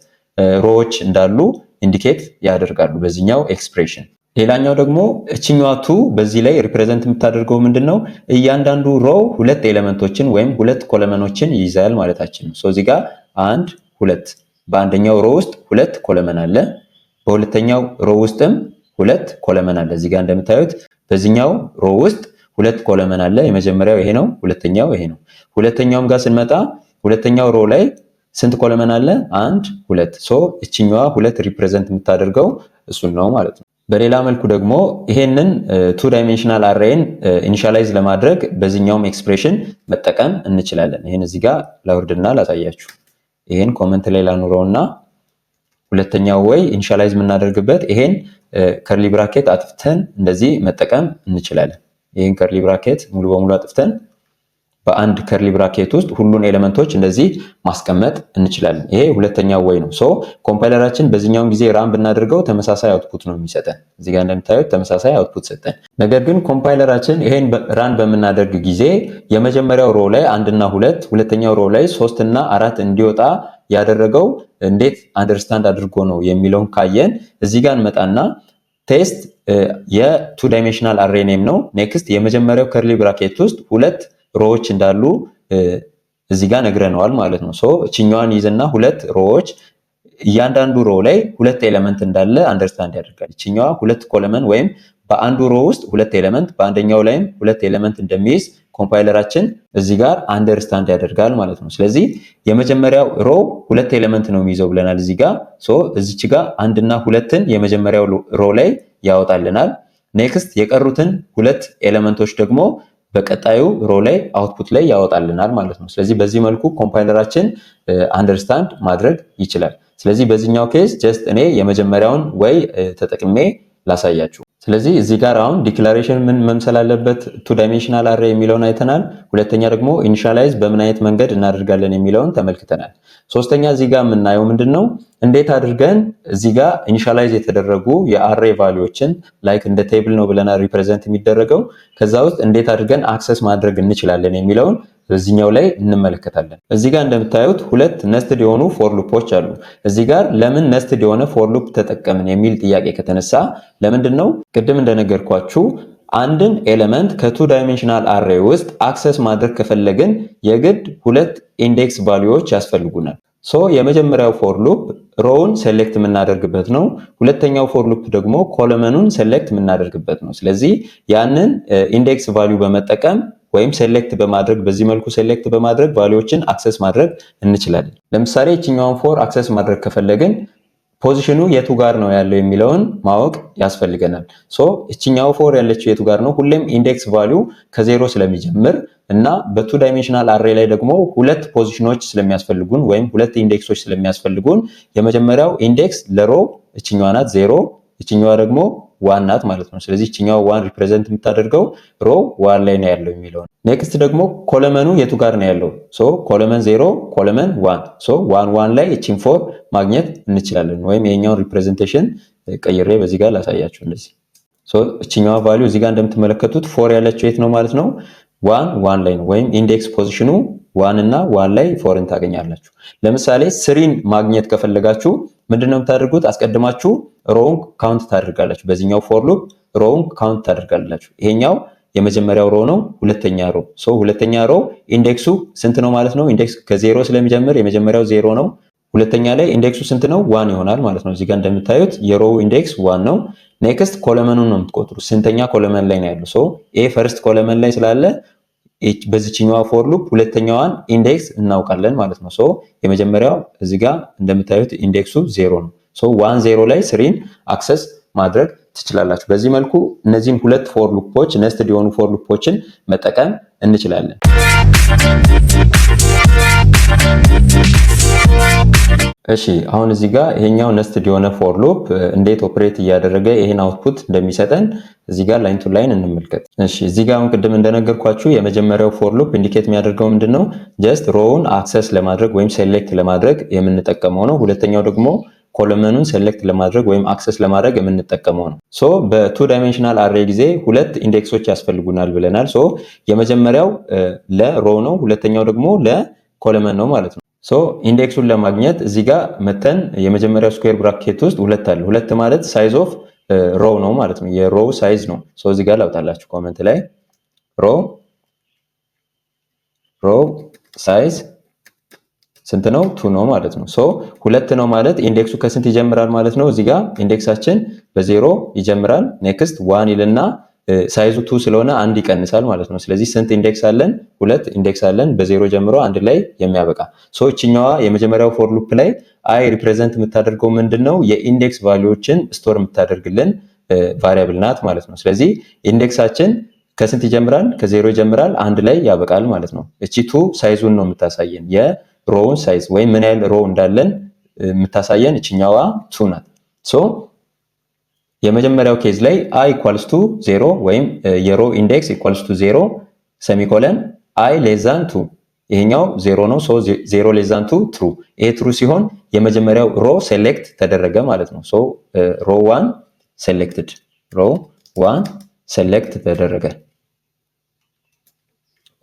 ሮዎች እንዳሉ ኢንዲኬት ያደርጋሉ በዚህኛው ኤክስፕሬሽን። ሌላኛው ደግሞ እችኛዋ 2 በዚህ ላይ ሪፕሬዘንት የምታደርገው ምንድነው እያንዳንዱ ሮ ሁለት ኤሌመንቶችን ወይም ሁለት ኮለመኖችን ይይዛል ማለታችን ነው። ሶ እዚህ ጋር 1 2 በአንደኛው ሮ ውስጥ ሁለት ኮለመን አለ፣ በሁለተኛው ሮ ውስጥም ሁለት ኮለመን አለ። እዚህ ጋር እንደምታዩት በዚህኛው ሮ ውስጥ ሁለት ኮለመን አለ። የመጀመሪያው ይሄ ነው፣ ሁለተኛው ይሄ ነው። ሁለተኛውም ጋር ስንመጣ ሁለተኛው ሮ ላይ ስንት ኮለመን አለ? 1 2 ሶ እችኛዋ 2 ሪፕሬዘንት የምታደርገው እሱን ነው ማለት ነው። በሌላ መልኩ ደግሞ ይሄንን 2 ዳይሜንሽናል አሬን ኢኒሻላይዝ ለማድረግ በዚህኛውም ኤክስፕሬሽን መጠቀም እንችላለን። ይሄን እዚህ ጋር ላውርድና ላሳያችሁ። ይሄን ኮመንት ላይ ላኑረውና ሁለተኛው ወይ ኢኒሻላይዝ የምናደርግበት ይሄን ከርሊ ብራኬት አጥፍተን እንደዚህ መጠቀም እንችላለን። ይሄን ከርሊ ብራኬት ሙሉ በሙሉ አጥፍተን በአንድ ከርሊ ብራኬት ውስጥ ሁሉን ኤሌመንቶች እንደዚህ ማስቀመጥ እንችላለን። ይሄ ሁለተኛው ወይ ነው። ሶ ኮምፓይለራችን በዚህኛው ጊዜ ራን ብናደርገው ተመሳሳይ አውትፑት ነው የሚሰጠን። እዚህ ጋር እንደምታዩት ተመሳሳይ አውትፑት ሰጠን። ነገር ግን ኮምፓይለራችን ይሄን ራን በምናደርግ ጊዜ የመጀመሪያው ሮ ላይ 1 እና 2፣ ሁለተኛው ሮ ላይ 3 እና 4 እንዲወጣ ያደረገው እንዴት አንደርስታንድ አድርጎ ነው የሚለውን ካየን እዚህ ጋር እንመጣና ቴስት የ2 ዳይሜንሽናል አሬ ኔም ነው። ኔክስት የመጀመሪያው ከርሊ ብራኬት ውስጥ ሁለት ሮዎች እንዳሉ እዚህ ጋር ነግረነዋል ማለት ነው። ሶ እቺኛዋን ይዘና ሁለት ሮዎች እያንዳንዱ ሮ ላይ ሁለት ኤሌመንት እንዳለ አንደርስታንድ ያደርጋል። እቺኛዋ ሁለት ኮለመን ወይም በአንዱ ሮ ውስጥ ሁለት ኤሌመንት በአንደኛው ላይም ሁለት ኤሌመንት እንደሚይዝ ኮምፓይለራችን እዚህ ጋር አንደርስታንድ ያደርጋል ማለት ነው። ስለዚህ የመጀመሪያው ሮ ሁለት ኤሌመንት ነው የሚይዘው ብለናል እዚህ ጋር። ሶ እዚች ጋር 1 እና 2ን የመጀመሪያው ሮ ላይ ያወጣልናል። ኔክስት የቀሩትን ሁለት ኤሌመንቶች ደግሞ በቀጣዩ ሮ ላይ አውትፑት ላይ ያወጣልናል ማለት ነው። ስለዚህ በዚህ መልኩ ኮምፓይለራችን አንደርስታንድ ማድረግ ይችላል። ስለዚህ በዚህኛው ኬስ ጀስት እኔ የመጀመሪያውን ወይ ተጠቅሜ ላሳያችሁ። ስለዚህ እዚህ ጋር አሁን ዲክላሬሽን ምን መምሰል አለበት 2 ዳይሜንሽናል አሬ የሚለውን አይተናል። ሁለተኛ ደግሞ ኢኒሻላይዝ በምን አይነት መንገድ እናደርጋለን የሚለውን ተመልክተናል። ሶስተኛ እዚህ ጋር የምናየው ምንድነው እንዴት አድርገን እዚህ ጋር ኢኒሻላይዝ የተደረጉ የአሬ ቫልዩዎችን ላይክ እንደ ቴብል ነው ብለና ሪፕሬዘንት የሚደረገው ከዛ ውስጥ እንዴት አድርገን አክሰስ ማድረግ እንችላለን የሚለውን በዚህኛው ላይ እንመለከታለን። እዚህ ጋር እንደምታዩት ሁለት ነስትድ የሆኑ ፎር ሉፖች አሉ። እዚህ ጋር ለምን ነስትድ የሆነ ፎር ሉፕ ተጠቀምን የሚል ጥያቄ ከተነሳ ለምንድነው ቅድም እንደነገርኳችሁ አንድን ኤሌመንት ከ2 ዳይሜንሽናል አሬ ውስጥ አክሰስ ማድረግ ከፈለግን የግድ ሁለት ኢንዴክስ ቫልዩዎች ያስፈልጉናል። ሶ የመጀመሪያው ፎር ሉፕ ሮውን ሴሌክት የምናደርግበት ነው። ሁለተኛው ፎር ሉፕ ደግሞ ኮለመኑን ሴሌክት የምናደርግበት ነው። ስለዚህ ያንን ኢንዴክስ ቫልዩ በመጠቀም ወይም ሴሌክት በማድረግ በዚህ መልኩ ሴሌክት በማድረግ ቫልዩዎችን አክሰስ ማድረግ እንችላለን። ለምሳሌ እቺኛውን ፎር አክሰስ ማድረግ ከፈለግን ፖዚሽኑ የቱ ጋር ነው ያለው የሚለውን ማወቅ ያስፈልገናል። ሶ እቺኛው ፎር ያለችው የቱ ጋር ነው? ሁሌም ኢንዴክስ ቫልዩ ከ0 ስለሚጀምር እና በ2 ዳይሜንሽናል አሬ ላይ ደግሞ ሁለት ፖዚሽኖች ስለሚያስፈልጉን ወይም ሁለት ኢንዴክሶች ስለሚያስፈልጉን የመጀመሪያው ኢንዴክስ ለሮ እቺኛዋ ናት 0፣ እቺኛዋ ደግሞ 1 ናት ማለት ነው። ስለዚህ እቺኛዋ 1 ሪፕሬዘንት የምታደርገው ሮ 1 ላይ ነው ያለው የሚለው። ኔክስት ደግሞ ኮለመኑ የቱ ጋር ነው ያለው? ሶ ኮለመን 0 ኮለመን 1 ሶ 1 1 ላይ እቺን ፎር ማግኘት እንችላለን። ወይም የኛውን ሪፕሬዘንቴሽን ቀይሬ በዚህ ጋር ላሳያችሁ እንደዚህ። ሶ እቺኛዋ ቫልዩ እዚህ ጋር እንደምትመለከቱት ፎር ያለችው የት ነው ማለት ነው? 1 1 ላይ ነው። ወይም ኢንዴክስ ፖዚሽኑ 1 እና 1 ላይ ፎርን ታገኛላችሁ። ለምሳሌ 3ን ማግኘት ከፈለጋችሁ ምንድነው የምታደርጉት? አስቀድማችሁ ሮውን ካውንት ታደርጋላችሁ። በዚህኛው ፎር ሉፕ ሮውን ካውንት ታደርጋላችሁ። ይሄኛው የመጀመሪያው ሮ ነው፣ ሁለተኛ ሮ። ሶ ሁለተኛ ሮ ኢንዴክሱ ስንት ነው ማለት ነው? ኢንዴክስ ከ0 ስለሚጀምር የመጀመሪያው 0 ነው። ሁለተኛ ላይ ኢንዴክሱ ስንት ነው? 1 ይሆናል ማለት ነው። እዚህ ጋር እንደምታዩት የሮው ኢንዴክስ 1 ነው። ኔክስት ኮለመኑን ነው የምትቆጥሩት። ስንተኛ ኮለመን ላይ ነው ያለው? ሶ ኤ ፈርስት ኮለመን ላይ ስላለ በዚህኛዋ ፎር ሉፕ ሁለተኛዋን ኢንዴክስ እናውቃለን ማለት ነው። ሶ የመጀመሪያው እዚህ ጋር እንደምታዩት ኢንዴክሱ 0 ነው። ሶ 1 0 ላይ ስሪን አክሰስ ማድረግ ትችላላችሁ። በዚህ መልኩ እነዚህን ሁለት ፎር ሉፖች ነስትድ የሆኑ ፎር ሉፖችን መጠቀም እንችላለን። እሺ አሁን እዚህ ጋር ይሄኛው ነስትድ የሆነ ፎር ሉፕ እንዴት ኦፕሬት እያደረገ ይሄን አውትፑት እንደሚሰጠን እዚህ ጋር ላይን ቱ ላይን እንመልከት። እሺ እዚህ ጋር አሁን ቅድም እንደነገርኳችሁ የመጀመሪያው ፎር ሉፕ ኢንዲኬት የሚያደርገው ምንድነው? ጀስት ሮውን አክሰስ ለማድረግ ወይም ሴሌክት ለማድረግ የምንጠቀመው ነው። ሁለተኛው ደግሞ ኮለመኑን ሴሌክት ለማድረግ ወይም አክሰስ ለማድረግ የምንጠቀመው ነው። ሶ በቱ ዳይሜንሽናል አሬ ጊዜ ሁለት ኢንዴክሶች ያስፈልጉናል ብለናል። ሶ የመጀመሪያው ለሮ ነው፣ ሁለተኛው ደግሞ ለኮለመን ነው ማለት ነው። ሶ ኢንዴክሱን ለማግኘት እዚህ ጋር መተን የመጀመሪያው ስኩዌር ብራኬት ውስጥ ሁለት አለ። ሁለት ማለት ሳይዝ ኦፍ ሮ ነው ማለት ነው። የሮ ሳይዝ ነው። ሶ እዚህ ጋር ላውጣላችሁ ኮመንት ላይ ሮ ሳይዝ ስንት ነው? 2 ነው ማለት ነው። ሶ ሁለት ነው ማለት ኢንዴክሱ ከስንት ይጀምራል ማለት ነው? እዚህ ጋር ኢንዴክሳችን በ0 ይጀምራል። ኔክስት 1 ይልና ሳይዙ 2 ስለሆነ አንድ ይቀንሳል ማለት ነው። ስለዚህ ስንት ኢንዴክስ አለን? ሁለት ኢንዴክስ አለን በ0 ጀምሮ አንድ ላይ የሚያበቃ። ሶ እቺኛዋ የመጀመሪያው ፎር ሉፕ ላይ አይ ሪፕሬዘንት የምታደርገው ምንድነው? የኢንዴክስ ቫልዩዎችን ስቶር የምታደርግልን ቫሪያብል ናት ማለት ነው። ስለዚህ ኢንዴክሳችን ከስንት ይጀምራል? ከ0 ይጀምራል አንድ ላይ ያበቃል ማለት ነው። እቺ 2 ሳይዙን ነው የምታሳየን የሮውን ሳይዝ ወይም ምን ያህል ሮ እንዳለን የምታሳየን እቺኛዋ 2 ናት። ሶ የመጀመሪያው ኬዝ ላይ i equals to 0 ወይም የሮ ኢንዴክስ equals to 0 ሴሚኮለን i less than 2 ይሄኛው 0 ነው። ሶ 0 less than 2 true። ይሄ true ሲሆን የመጀመሪያው ሮ ሴሌክት ተደረገ ማለት ነው። ሶ ሮ 1 selected ሮ 1 ሴሌክት ተደረገ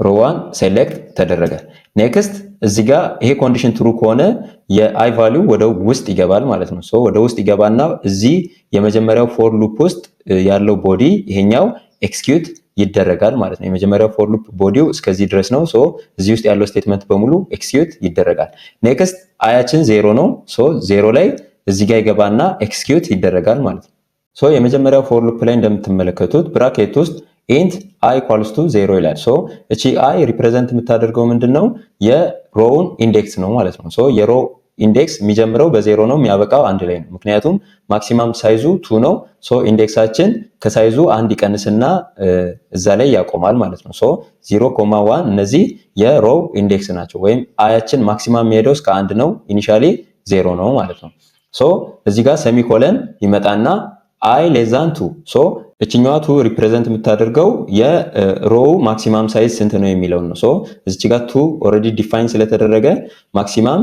ሮ 1 ሴሌክት ተደረገ። ኔክስት እዚህ ጋር ይሄ ኮንዲሽን ትሩ ከሆነ የአይ ቫልዩ ወደ ውስጥ ይገባል ማለት ነው። ሶ ወደ ውስጥ ይገባና እዚህ የመጀመሪያው ፎር ሉፕ ውስጥ ያለው ቦዲ ይሄኛው ኤክስኪዩት ይደረጋል ማለት ነው። የመጀመሪያው ፎር ሉፕ ቦዲው እስከዚህ ድረስ ነው። ሶ እዚህ ውስጥ ያለው ስቴትመንት በሙሉ ኤክስኪዩት ይደረጋል። ኔክስት አያችን 0 ነው። ሶ 0 ላይ እዚህ ጋር ይገባና ኤክስኪዩት ይደረጋል ማለት ነው። ሶ የመጀመሪያው ፎር ሉፕ ላይ እንደምትመለከቱት ብራኬት ውስጥ int i equals to 0 ይላል። ሶ እቺ i ሪፕሬዘንት የምታደርገው ምንድነው? የሮውን ኢንዴክስ ነው ማለት ነው። ሶ የሮ ኢንዴክስ የሚጀምረው በ0 ነው የሚያበቃው አንድ ላይ ነው። ምክንያቱም ማክሲማም ሳይዙ 2 ነው። ሶ ኢንዴክሳችን ከሳይዙ አንድ ይቀንስና እዛ ላይ ያቆማል ማለት ነው። ሶ 0.1 እነዚህ የሮው ኢንዴክስ ናቸው። ወይም አያችን ማክሲማም የሚሄደው እስከ 1 ነው። ኢኒሻሊ 0 ነው ማለት ነው። ሶ እዚህ ጋር ሴሚኮለን ይመጣና i less than 2 ሶ እችኛዋ 2 ሪፕሬዘንት የምታደርገው የሮው ማክሲማም ሳይዝ ስንት ነው የሚለው ነው። ሶ እዚች ጋር 2 ኦልሬዲ ዲፋይን ስለተደረገ ማክሲማም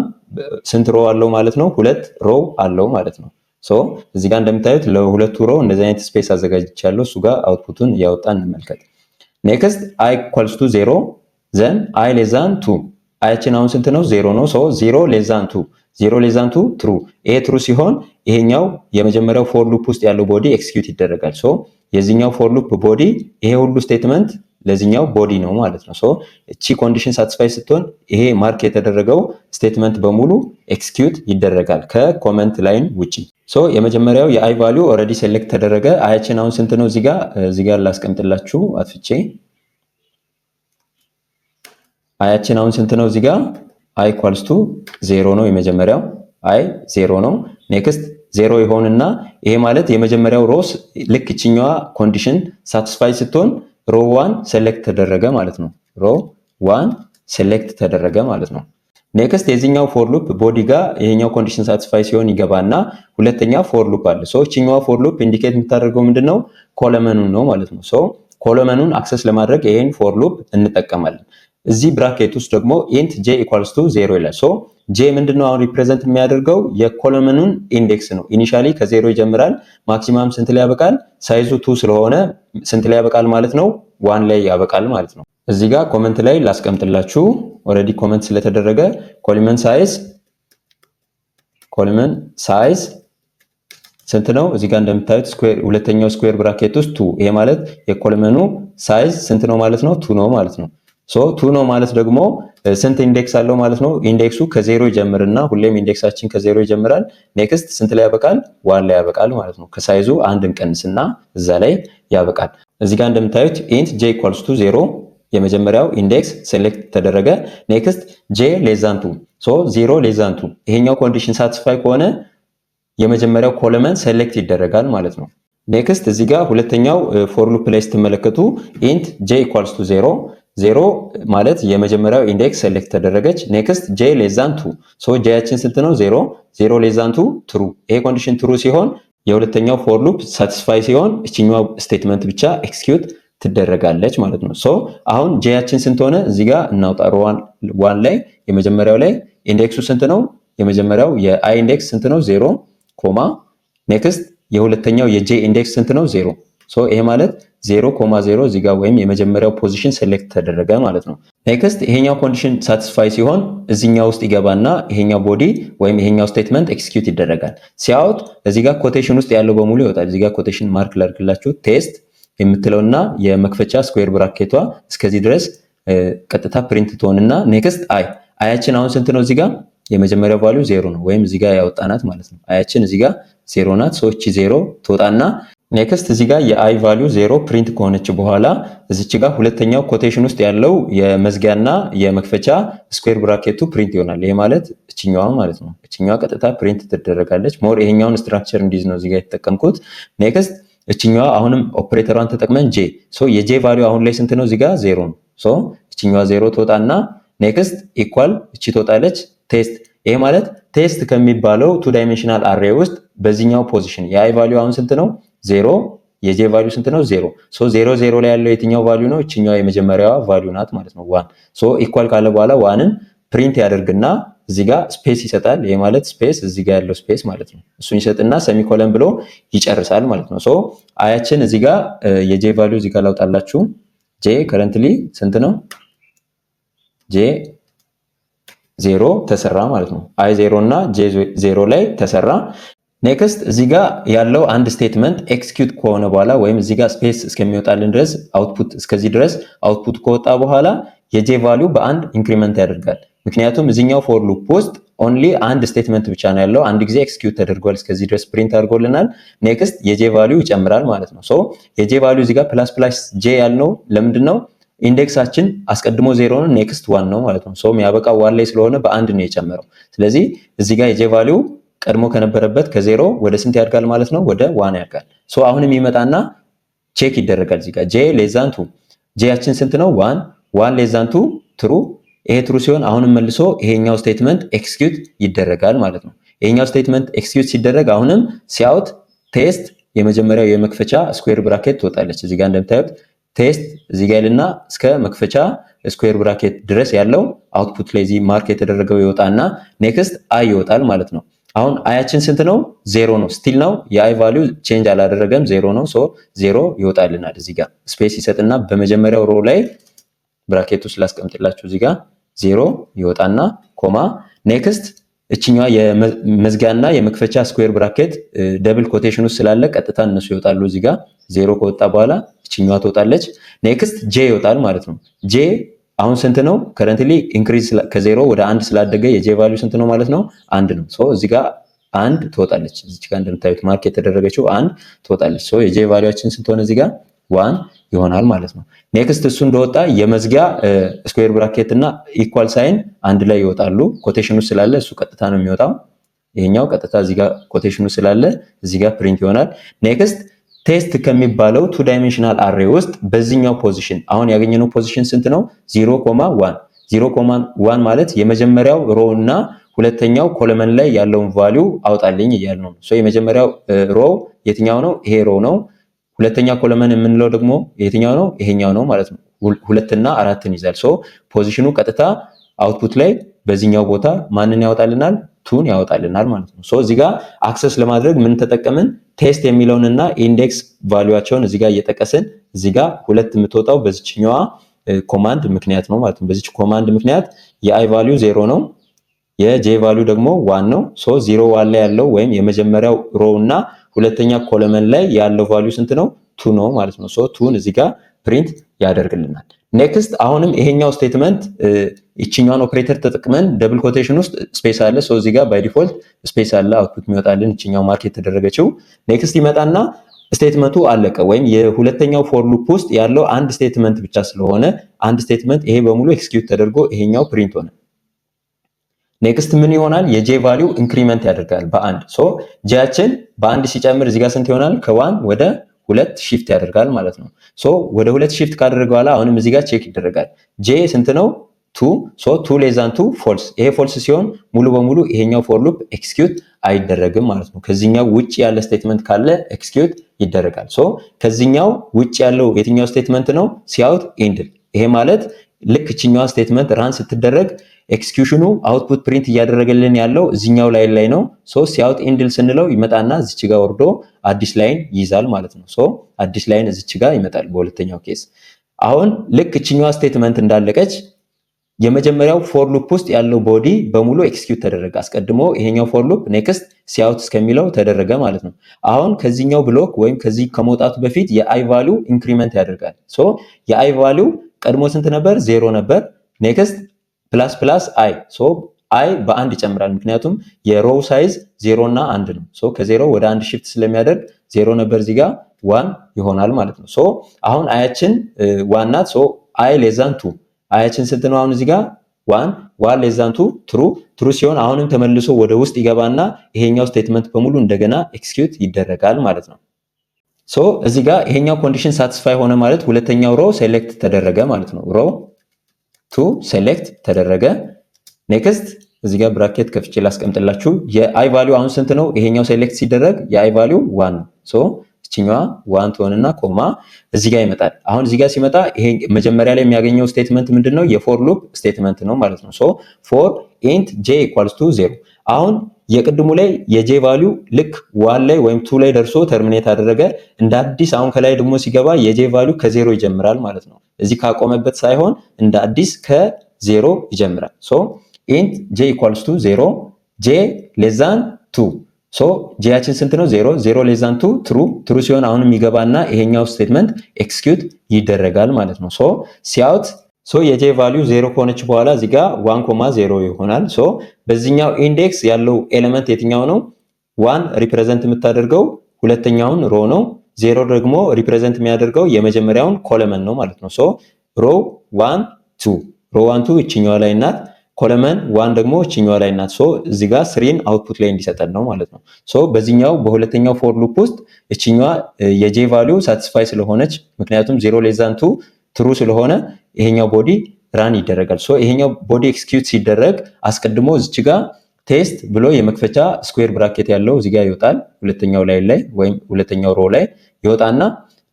ስንት ሮ አለው ማለት ነው? 2 ሮ አለው ማለት ነው። ሶ እዚህ ጋር እንደምታዩት ለሁለቱ ሮ እንደዚህ አይነት ስፔስ አዘጋጅቻለሁ። እሱ ጋር አውትፑቱን እያወጣን እንመልከት። ኔክስት i equals to 0 then i less than 2 አያችን አሁን ስንት ነው? 0 ነው። ሶ 0 less than 2 0 less than 2 true። ይሄ true ሲሆን ይሄኛው የመጀመሪያው ፎር ሉፕ ውስጥ ያለው ቦዲ ኤክስኪዩት ይደረጋል። ሶ የዚህኛው ፎር ሉፕ ቦዲ ይሄ ሁሉ ስቴትመንት ለዚህኛው ቦዲ ነው ማለት ነው። ሶ እቺ ኮንዲሽን ሳቲስፋይ ስትሆን ይሄ ማርክ የተደረገው ስቴትመንት በሙሉ ኤክስኪዩት ይደረጋል ከኮመንት ላይን ውጪ። ሶ የመጀመሪያው የአይ ቫልዩ ኦልሬዲ ሴሌክት ተደረገ። አያችን አሁን ስንት ነው? እዚህ ጋር ላስቀምጥላችሁ አጥፍቼ። አያችን አሁን ስንት ነው? እዚህ ጋር i equals to 0 ነው የመጀመሪያው i 0 ነው። ኔክስት 0 ይሆንና ይሄ ማለት የመጀመሪያው ሮስ ልክ እቺኛዋ ኮንዲሽን ሳቲስፋይ ስትሆን ሮ 1 ሴሌክት ተደረገ ማለት ነው። ሮ 1 ሴሌክት ተደረገ ማለት ነው። ኔክስት የዚህኛው ፎር ሉፕ ቦዲ ጋር ይሄኛው ኮንዲሽን ሳቲስፋይ ሲሆን ይገባና ሁለተኛ ፎር ሉፕ አለ። ሶ እቺኛዋ ፎር ሉፕ ኢንዲኬት የምታደርገው ምንድነው? ኮለመኑን ነው ማለት ነው። ሶ ኮለመኑን አክሰስ ለማድረግ ይሄን ፎር ሉፕ እንጠቀማለን። እዚህ ብራኬት ውስጥ ደግሞ int j equals to 0 ይላል። ሶ j ምንድነው አሁን ሪፕሬዘንት የሚያደርገው የኮለመኑን ኢንዴክስ ነው። ኢኒሻሊ ከ0 ይጀምራል። ማክሲማም ስንት ላይ ያበቃል? ሳይዙ 2 ስለሆነ ስንት ላይ ያበቃል ማለት ነው? 1 ላይ ያበቃል ማለት ነው። እዚህ ጋር ኮመንት ላይ ላስቀምጥላችሁ። ኦልሬዲ ኮመንት ስለተደረገ ኮለመን ሳይዝ ስንት ነው? እዚህ ጋር እንደምታዩት ስኩዌር ሁለተኛው ስኩዌር ብራኬት ውስጥ 2 ይሄ ማለት የኮለመኑ ሳይዝ ስንት ነው ማለት ነው? 2 ነው ማለት ነው። ሶ ቱ ነው ማለት ደግሞ ስንት ኢንዴክስ አለው ማለት ነው? ኢንዴክሱ ከዜሮ ይጀምርና ሁሌም ኢንዴክሳችን ከዜሮ ይጀምራል። ኔክስት ስንት ላይ ያበቃል? ዋን ላይ ያበቃል ማለት ነው። ከሳይዙ አንድን ቀንስና እዛ ላይ ያበቃል። እዚህ ጋር እንደምታዩት ኢንት j ኢኳልስ ቱ 0 የመጀመሪያው ኢንዴክስ ሴሌክት ተደረገ። ኔክስት j ሌዛን 2 ሶ 0 ሌዛን 2 ይሄኛው ኮንዲሽን ሳቲስፋይ ከሆነ የመጀመሪያው ኮለመን ሴሌክት ይደረጋል ማለት ነው። ኔክስት እዚህ ጋር ሁለተኛው ፎር ሉፕ ላይ ስትመለከቱ ኢንት j ኢኳልስ ቱ 0 0 ማለት የመጀመሪያው ኢንዴክስ ሴሌክት ተደረገች። ኔክስት j ሌዛን 2 ሶ j ያችን ስንት ነው? 0 0 ሌዛን 2 ትሩ። ይሄ ኮንዲሽን ትሩ ሲሆን የሁለተኛው ፎር ሉፕ ሳቲስፋይ ሲሆን እቺኛው ስቴትመንት ብቻ ኤክስኪዩት ትደረጋለች ማለት ነው። ሶ አሁን j ያችን ስንት ሆነ? እዚህ ጋር እናውጣ። ዋን ላይ የመጀመሪያው ላይ ኢንዴክሱ ስንት ነው? የመጀመሪያው የአይ ኢንዴክስ ስንት ነው? 0 ኮማ ኔክስት የሁለተኛው የj ኢንዴክስ ስንት ነው? 0 ሶ ይሄ ማለት 0.0 እዚህ ጋር ወይም የመጀመሪያው ፖዚሽን ሴሌክት ተደረገ ማለት ነው። ኔክስት ይሄኛው ኮንዲሽን ሳቲስፋይ ሲሆን እዚህኛው ውስጥ ይገባና ይሄኛው ቦዲ ወይም ይሄኛው ስቴትመንት ኤክስኪዩት ይደረጋል። ሲያውት እዚህ ጋር ኮቴሽን ውስጥ ያለው በሙሉ ይወጣል። እዚህ ጋር ኮቴሽን ማርክ ላድርግላችሁ። ቴስት የምትለውና የመክፈቻ ስኩዌር ብራኬቷ እስከዚህ ድረስ ቀጥታ ፕሪንት ትሆንና ኔክስት አያችን አሁን ስንት ነው? እዚህ ጋር የመጀመሪያው ቫልዩ 0 ነው ወይም እዚህ ጋር ያወጣናት ማለት ነው። አያችን እዚህ ጋር 0 ናት። ሶ እቺ 0 ትወጣና ኔክስት እዚህ ጋር የአይ ቫልዩ 0 ፕሪንት ከሆነች በኋላ እዚች ጋር ሁለተኛው ኮቴሽን ውስጥ ያለው የመዝጊያና የመክፈቻ ስኩዌር ብራኬቱ ፕሪንት ይሆናል። ይሄ ማለት እችኛዋ ማለት ነው። እችኛዋ ቀጥታ ፕሪንት ትደረጋለች። ሞር ይሄኛውን ስትራክቸር እንዲዝ ነው እዚህ ጋር የተጠቀምኩት። ኔክስት እችኛዋ አሁንም ኦፕሬተሯን ተጠቅመን j ሶ የj ቫልዩ አሁን ላይ ስንት ነው? እዚህ ጋር 0 ነው። ሶ እችኛዋ 0 ትወጣና ኔክስት ኢኳል እቺ ትወጣለች ቴስት። ይሄ ማለት ቴስት ከሚባለው ቱ ዳይሜንሽናል አሬ ውስጥ በዚህኛው ፖዚሽን የአይ ቫልዩ አሁን ስንት ነው? 0 የj ቫልዩ ስንት ነው? 0 ሶ 0 0 ላይ ያለው የትኛው ቫልዩ ነው? እችኛዋ የመጀመሪያዋ ቫልዩ ናት ማለት ነው 1 ሶ ኢኳል ካለ በኋላ ዋንን ፕሪንት ያደርግና እዚህ ጋር ስፔስ ይሰጣል። ይሄ ማለት ስፔስ እዚህ ጋር ያለው ስፔስ ማለት ነው። እሱን ይሰጥና ሰሚኮለን ብሎ ይጨርሳል ማለት ነው። ሶ አያችን እዚህ ጋር የj ቫልዩ እዚህ ጋር ላውጣላችሁ። j ከረንትሊ ስንት ነው? j 0 ተሰራ ማለት ነው። አይ 0 እና j 0 ላይ ተሰራ። ኔክስት እዚህ ጋር ያለው አንድ ስቴትመንት ኤክስኪዩት ከሆነ በኋላ ወይም እዚህ ጋር ስፔስ እስከሚወጣልን ድረስ አውትፑት እስከዚህ ድረስ አውትፑት ከወጣ በኋላ የj ቫልዩ በአንድ ኢንክሪመንት ያደርጋል። ምክንያቱም እዚህኛው ፎር ሉፕ ውስጥ ኦንሊ አንድ ስቴትመንት ብቻ ነው ያለው። አንድ ጊዜ ኤክስኪዩት ተደርጓል፣ እስከዚህ ድረስ ፕሪንት አድርጎልናል። ኔክስት የj ቫልዩ ይጨምራል ማለት ነው። ሶ የj ቫልዩ እዚህ ጋር ፕላስ ፕላስ j ያልነው ለምንድን ነው? ኢንዴክሳችን አስቀድሞ 0 ነው፣ ኔክስት 1 ነው ማለት ነው። ሶ የሚያበቃው 1 ላይ ስለሆነ በአንድ ነው የጨመረው። ስለዚህ እዚህ ጋር የj ቫልዩ ቀድሞ ከነበረበት ከ0 ወደ ስንት ያድጋል ማለት ነው? ወደ 1 ያድጋል። ሶ አሁንም ይመጣና ቼክ ይደረጋል። እዚህ ጋር j ሌዛን 2 j ያችን ስንት ነው? 1 ሌዛን 2 ትሩ። ይሄ ትሩ ሲሆን አሁንም መልሶ ይሄኛው ስቴትመንት ኤክስኪዩት ይደረጋል ማለት ነው። ይሄኛው ስቴትመንት ኤክስኪዩት ሲደረግ አሁንም ሲያውት ቴስት የመጀመሪያው የመክፈቻ ስኩዌር ብራኬት ትወጣለች። እዚህ ጋር እንደምታዩት ቴስት እዚህ ጋር ይልና እስከ መክፈቻ ስኩዌር ብራኬት ድረስ ያለው አውትፑት ላይ እዚህ ማርክ የተደረገው ይወጣና ኔክስት አይ ይወጣል ማለት ነው። አሁን አያችን ስንት ነው? 0 ነው። ስቲል ነው የአይ ቫልዩ ቼንጅ አላደረገም፣ 0 ነው። ሶ 0 ይወጣልናል። እዚህ ጋር ስፔስ ይሰጥና በመጀመሪያው ሮ ላይ ብራኬቱ ስላስቀምጥላችሁ እዚህ ጋር 0 ይወጣና ኮማ ኔክስት እችኛዋ የመዝጊያና የመክፈቻ ስኩዌር ብራኬት ደብል ኮቴሽን ውስጥ ስላለ ቀጥታ እነሱ ይወጣሉ። እዚህ ጋር 0 ከወጣ በኋላ እችኛዋ ትወጣለች። ኔክስት j ይወጣል ማለት ነው። j አሁን ስንት ነው? ከረንትሊ ኢንክሪዝ ከ0 ወደ 1 ስላደገ የj ቫልዩ ስንት ነው ማለት ነው? 1 ነው። ሶ እዚህ ጋር 1 ትወጣለች። እዚህ ጋር እንደምታዩት ማርክ የተደረገችው 1 ትወጣለች። ሶ የj ቫልዩአችን ስንት ሆነ? እዚህ ጋር 1 ይሆናል ማለት ነው። ኔክስት እሱ እንደወጣ የመዝጊያ ስኩዌር ብራኬት እና ኢኳል ሳይን አንድ ላይ ይወጣሉ። ኮቴሽኑ ስላለ እሱ ቀጥታ ነው የሚወጣው። ይሄኛው ቀጥታ እዚህ ጋር ኮቴሽኑ ስላለ እዚህ ጋር ፕሪንት ይሆናል። ኔክስት ቴስት ከሚባለው ቱ ዳይሜንሽናል አሬ ውስጥ በዚህኛው ፖዚሽን አሁን ያገኘነው ፖዚሽን ስንት ነው? 0.1 0.1 ማለት የመጀመሪያው ሮ እና ሁለተኛው ኮለመን ላይ ያለውን ቫልዩ አውጣልኝ እያልን ነው። ሶ የመጀመሪያው ሮ የትኛው ነው? ይሄ ሮ ነው። ሁለተኛ ኮለመን የምንለው ደግሞ የትኛው ነው? ይሄኛው ነው ማለት ነው። 2 እና 4ን ይዛል። ሶ ፖዚሽኑ ቀጥታ አውትፑት ላይ በዚህኛው ቦታ ማንን ያወጣልናል? ቱን ያወጣልናል ማለት ነው። ሶ እዚህ ጋር አክሰስ ለማድረግ ምን ተጠቀምን? ቴስት የሚለውንና ኢንዴክስ ቫልዩአቸውን እዚህ ጋር እየጠቀስን እዚህ ጋር 2 የምትወጣው በዚህኛዋ ኮማንድ ምክንያት ነው ማለት ነው። በዚች ኮማንድ ምክንያት የአይ ቫልዩ 0 ነው፣ የj ቫልዩ ደግሞ 1 ነው። ሶ 0 1 ላይ ያለው ወይም የመጀመሪያው ሮ እና ሁለተኛ ኮለመን ላይ ያለው ቫልዩ ስንት ነው? 2 ነው ማለት ነው። ሶ 2ን እዚህ ጋር ፕሪንት ያደርግልናል። ኔክስት አሁንም ይሄኛው ስቴትመንት እቺኛውን ኦፕሬተር ተጠቅመን ደብል ኮቴሽን ውስጥ ስፔስ አለ። ሶ እዚህ ጋር ባይ ዲፎልት ስፔስ አለ አውትፑት የሚወጣልን እቺኛው ማርክ የተደረገችው። ኔክስት ይመጣና ስቴትመንቱ አለቀ። ወይም የሁለተኛው ፎር ሉፕ ውስጥ ያለው አንድ ስቴትመንት ብቻ ስለሆነ አንድ ስቴትመንት ይሄ በሙሉ ኤክስኪዩት ተደርጎ ይሄኛው ፕሪንት ሆነ። ኔክስት ምን ይሆናል? የጄ ቫልዩ ኢንክሪመንት ያደርጋል በአንድ። ሶ ጄያችን በአንድ ሲጨምር እዚህ ጋር ስንት ይሆናል? ከዋን ወደ 2 ሺፍት ያደርጋል ማለት ነው። ሶ ወደ 2 ሺፍት ካደረገ በኋላ አሁንም እዚህ ጋር ቼክ ይደረጋል። ጄ ስንት ነው? 2 ሶ 2 ሌስ ዛን 2 ፎልስ። ይሄ ፎልስ ሲሆን ሙሉ በሙሉ ይሄኛው ፎር ሉፕ ኤክስኪዩት አይደረግም ማለት ነው። ከዚህኛው ውጭ ያለ ስቴትመንት ካለ ኤክስኪዩት ይደረጋል። ሶ ከዚህኛው ውጭ ያለው የትኛው ስቴትመንት ነው? ሲአውት ኢንድል። ይሄ ማለት ልክ እቺኛዋ ስቴትመንት ራን ስትደረግ ኤክስኪዩሽኑ አውትፑት ፕሪንት እያደረገልን ያለው እዚህኛው ላይን ላይ ነው። ሶ ሲአውት ኢንድል ስንለው ይመጣና እዚች ጋር ወርዶ አዲስ ላይን ይይዛል ማለት ነው። ሶ አዲስ ላይን እዚች ጋር ይመጣል በሁለተኛው ኬስ። አሁን ልክ እቺኛዋ ስቴትመንት እንዳለቀች የመጀመሪያው ፎር ሉፕ ውስጥ ያለው ቦዲ በሙሉ ኤክስኪዩት ተደረገ። አስቀድሞ ይሄኛው ፎር ሉፕ ኔክስት ሲአውት እስከሚለው ተደረገ ማለት ነው። አሁን ከዚህኛው ብሎክ ወይም ከዚህ ከመውጣቱ በፊት የአይ ቫልዩ ኢንክሪመንት ያደርጋል። ሶ የአይ ቫልዩ ቀድሞ ስንት ነበር? 0 ነበር። ኔክስት ፕላስ ፕላስ አይ ሶ አይ በአንድ ይጨምራል። ምክንያቱም የሮው ሳይዝ 0 እና 1 ነው። ሶ ከ0 ወደ 1 ሽፍት ስለሚያደርግ 0 ነበር እዚህ ጋር 1 ይሆናል ማለት ነው። ሶ አሁን አያችን 1 ናት። ሶ አይ ሌስ ዛን 2 አያችን ስንት ነው? አሁን እዚህ ጋር 1 ሌስ ዛን 2 ትሩ ሲሆን አሁንም ተመልሶ ወደ ውስጥ ይገባና ይሄኛው ስቴትመንት በሙሉ እንደገና ኤክስኪዩት ይደረጋል ማለት ነው። ሶ እዚህ ጋር ይሄኛው ኮንዲሽን ሳቲስፋይ ሆነ ማለት ሁለተኛው ሮ ሴሌክት ተደረገ ማለት ነው። ሮ ቱ ሴሌክት ተደረገ። ኔክስት እዚህ ጋር ብራኬት ከፍቼ ላስቀምጥላችሁ። የአይ ቫልዩ አሁን ስንት ነው? ይሄኛው ሴሌክት ሲደረግ የአይ ቫልዩ 1 ነው። ሶ እቺኛዋ 1 ትሆንና ኮማ እዚህ ጋር ይመጣል። አሁን እዚህ ጋር ሲመጣ ይሄ መጀመሪያ ላይ የሚያገኘው ስቴትመንት ምንድነው? የፎር ሉፕ ስቴትመንት ነው ማለት ነው። ሶ ፎር ኢንት ጄ ኢኳልስ ቱ 0። አሁን የቅድሙ ላይ የጄ ቫልዩ ልክ 1 ላይ ወይም 2 ላይ ደርሶ ተርሚኔት አደረገ። እንደ አዲስ አሁን ከላይ ደግሞ ሲገባ የጄ ቫልዩ ከ0 ይጀምራል ማለት ነው። እዚህ ካቆመበት ሳይሆን እንደ አዲስ ከ0 ይጀምራል። ሶ ኢንት ጄ ኢኳልስ ቱ 0 ጄ ሌስ ዛን 2 ሶ ጄያችን ስንት ነው? 0 ሌስ ዛን 2 ትሩ ሲሆን አሁንም ይገባና ይሄኛው ስቴትመንት ኤክስኪዩት ይደረጋል ማለት ነው። ሶ ሲአውት ሶ የጄ ቫልዩ 0 ከሆነች በኋላ እዚህ ጋር 1,0 ይሆናል። ሶ በዚህኛው ኢንዴክስ ያለው ኤሌመንት የትኛው ነው? 1 ሪፕሬዘንት የምታደርገው ሁለተኛውን ሮ ነው። 0 ደግሞ ሪፕሬዘንት የሚያደርገው የመጀመሪያውን ኮለመን ነው ማለት ነው። ሶ ሮ 1 2 ሮ 1 2 እቺኛዋ ላይ ናት። ኮለመን 1 ደግሞ እቺኛዋ ላይ ናት። ሶ እዚህ ጋር 3ን አውትፑት ላይ እንዲሰጠን ነው ማለት ነው። ሶ በዚህኛው በሁለተኛው ፎር ሉፕ ውስጥ እቺኛዋ የጄ ቫልዩ ሳቲስፋይ ስለሆነች ምክንያቱም 0 ሌስ ዛን 2 ትሩ ስለሆነ ይሄኛው ቦዲ ራን ይደረጋል። ሶ ይሄኛው ቦዲ ኤክስኪዩት ሲደረግ አስቀድሞ እዚች ጋር ቴስት ብሎ የመክፈቻ ስኩዌር ብራኬት ያለው እዚህ ጋር ይወጣል። ሁለተኛው ላይ ወይም ሁለተኛው ሮ ላይ ይወጣና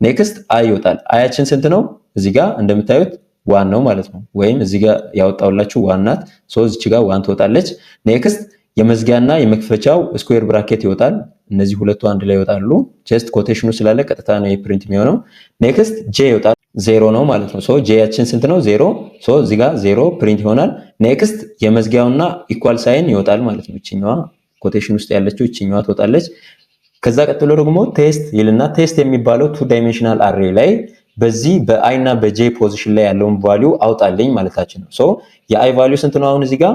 ኔክስት አይ ይወጣል። አያችን ስንት ነው? እዚህ ጋር እንደምታዩት 1 ነው ማለት ነው። ወይም እዚህ ጋር ያወጣውላችሁ 1 ናት። ሶ እዚች ጋር 1 ትወጣለች። ኔክስት የመዝጊያና የመክፈቻው ስኩዌር ብራኬት ይወጣል። እነዚህ ሁለቱ አንድ ላይ ይወጣሉ። ጀስት ኮቴሽኑ ስላለ ቀጥታ ነው የፕሪንት የሚሆነው። ኔክስት ጄ ይወጣል። 0 ነው ማለት ነው። ሶ ጄያችን ስንት ነው? 0 ሶ እዚህ ጋር 0 ፕሪንት ይሆናል። ኔክስት የመዝጊያውና ኢኳል ሳይን ይወጣል ማለት ነው። እቺኛዋ ኮቴሽን ውስጥ ያለችው እቺኛዋ ትወጣለች። ከዛ ቀጥሎ ደግሞ ቴስት ይልና ቴስት የሚባለው 2 ዳይሜንሽናል አሬ ላይ በዚህ በአይ እና በጄ ፖዚሽን ላይ ያለውን ቫልዩ አውጣልኝ ማለታችን ነው። ሶ የአይ ቫልዩ ስንት ነው? አሁን እዚህ ጋር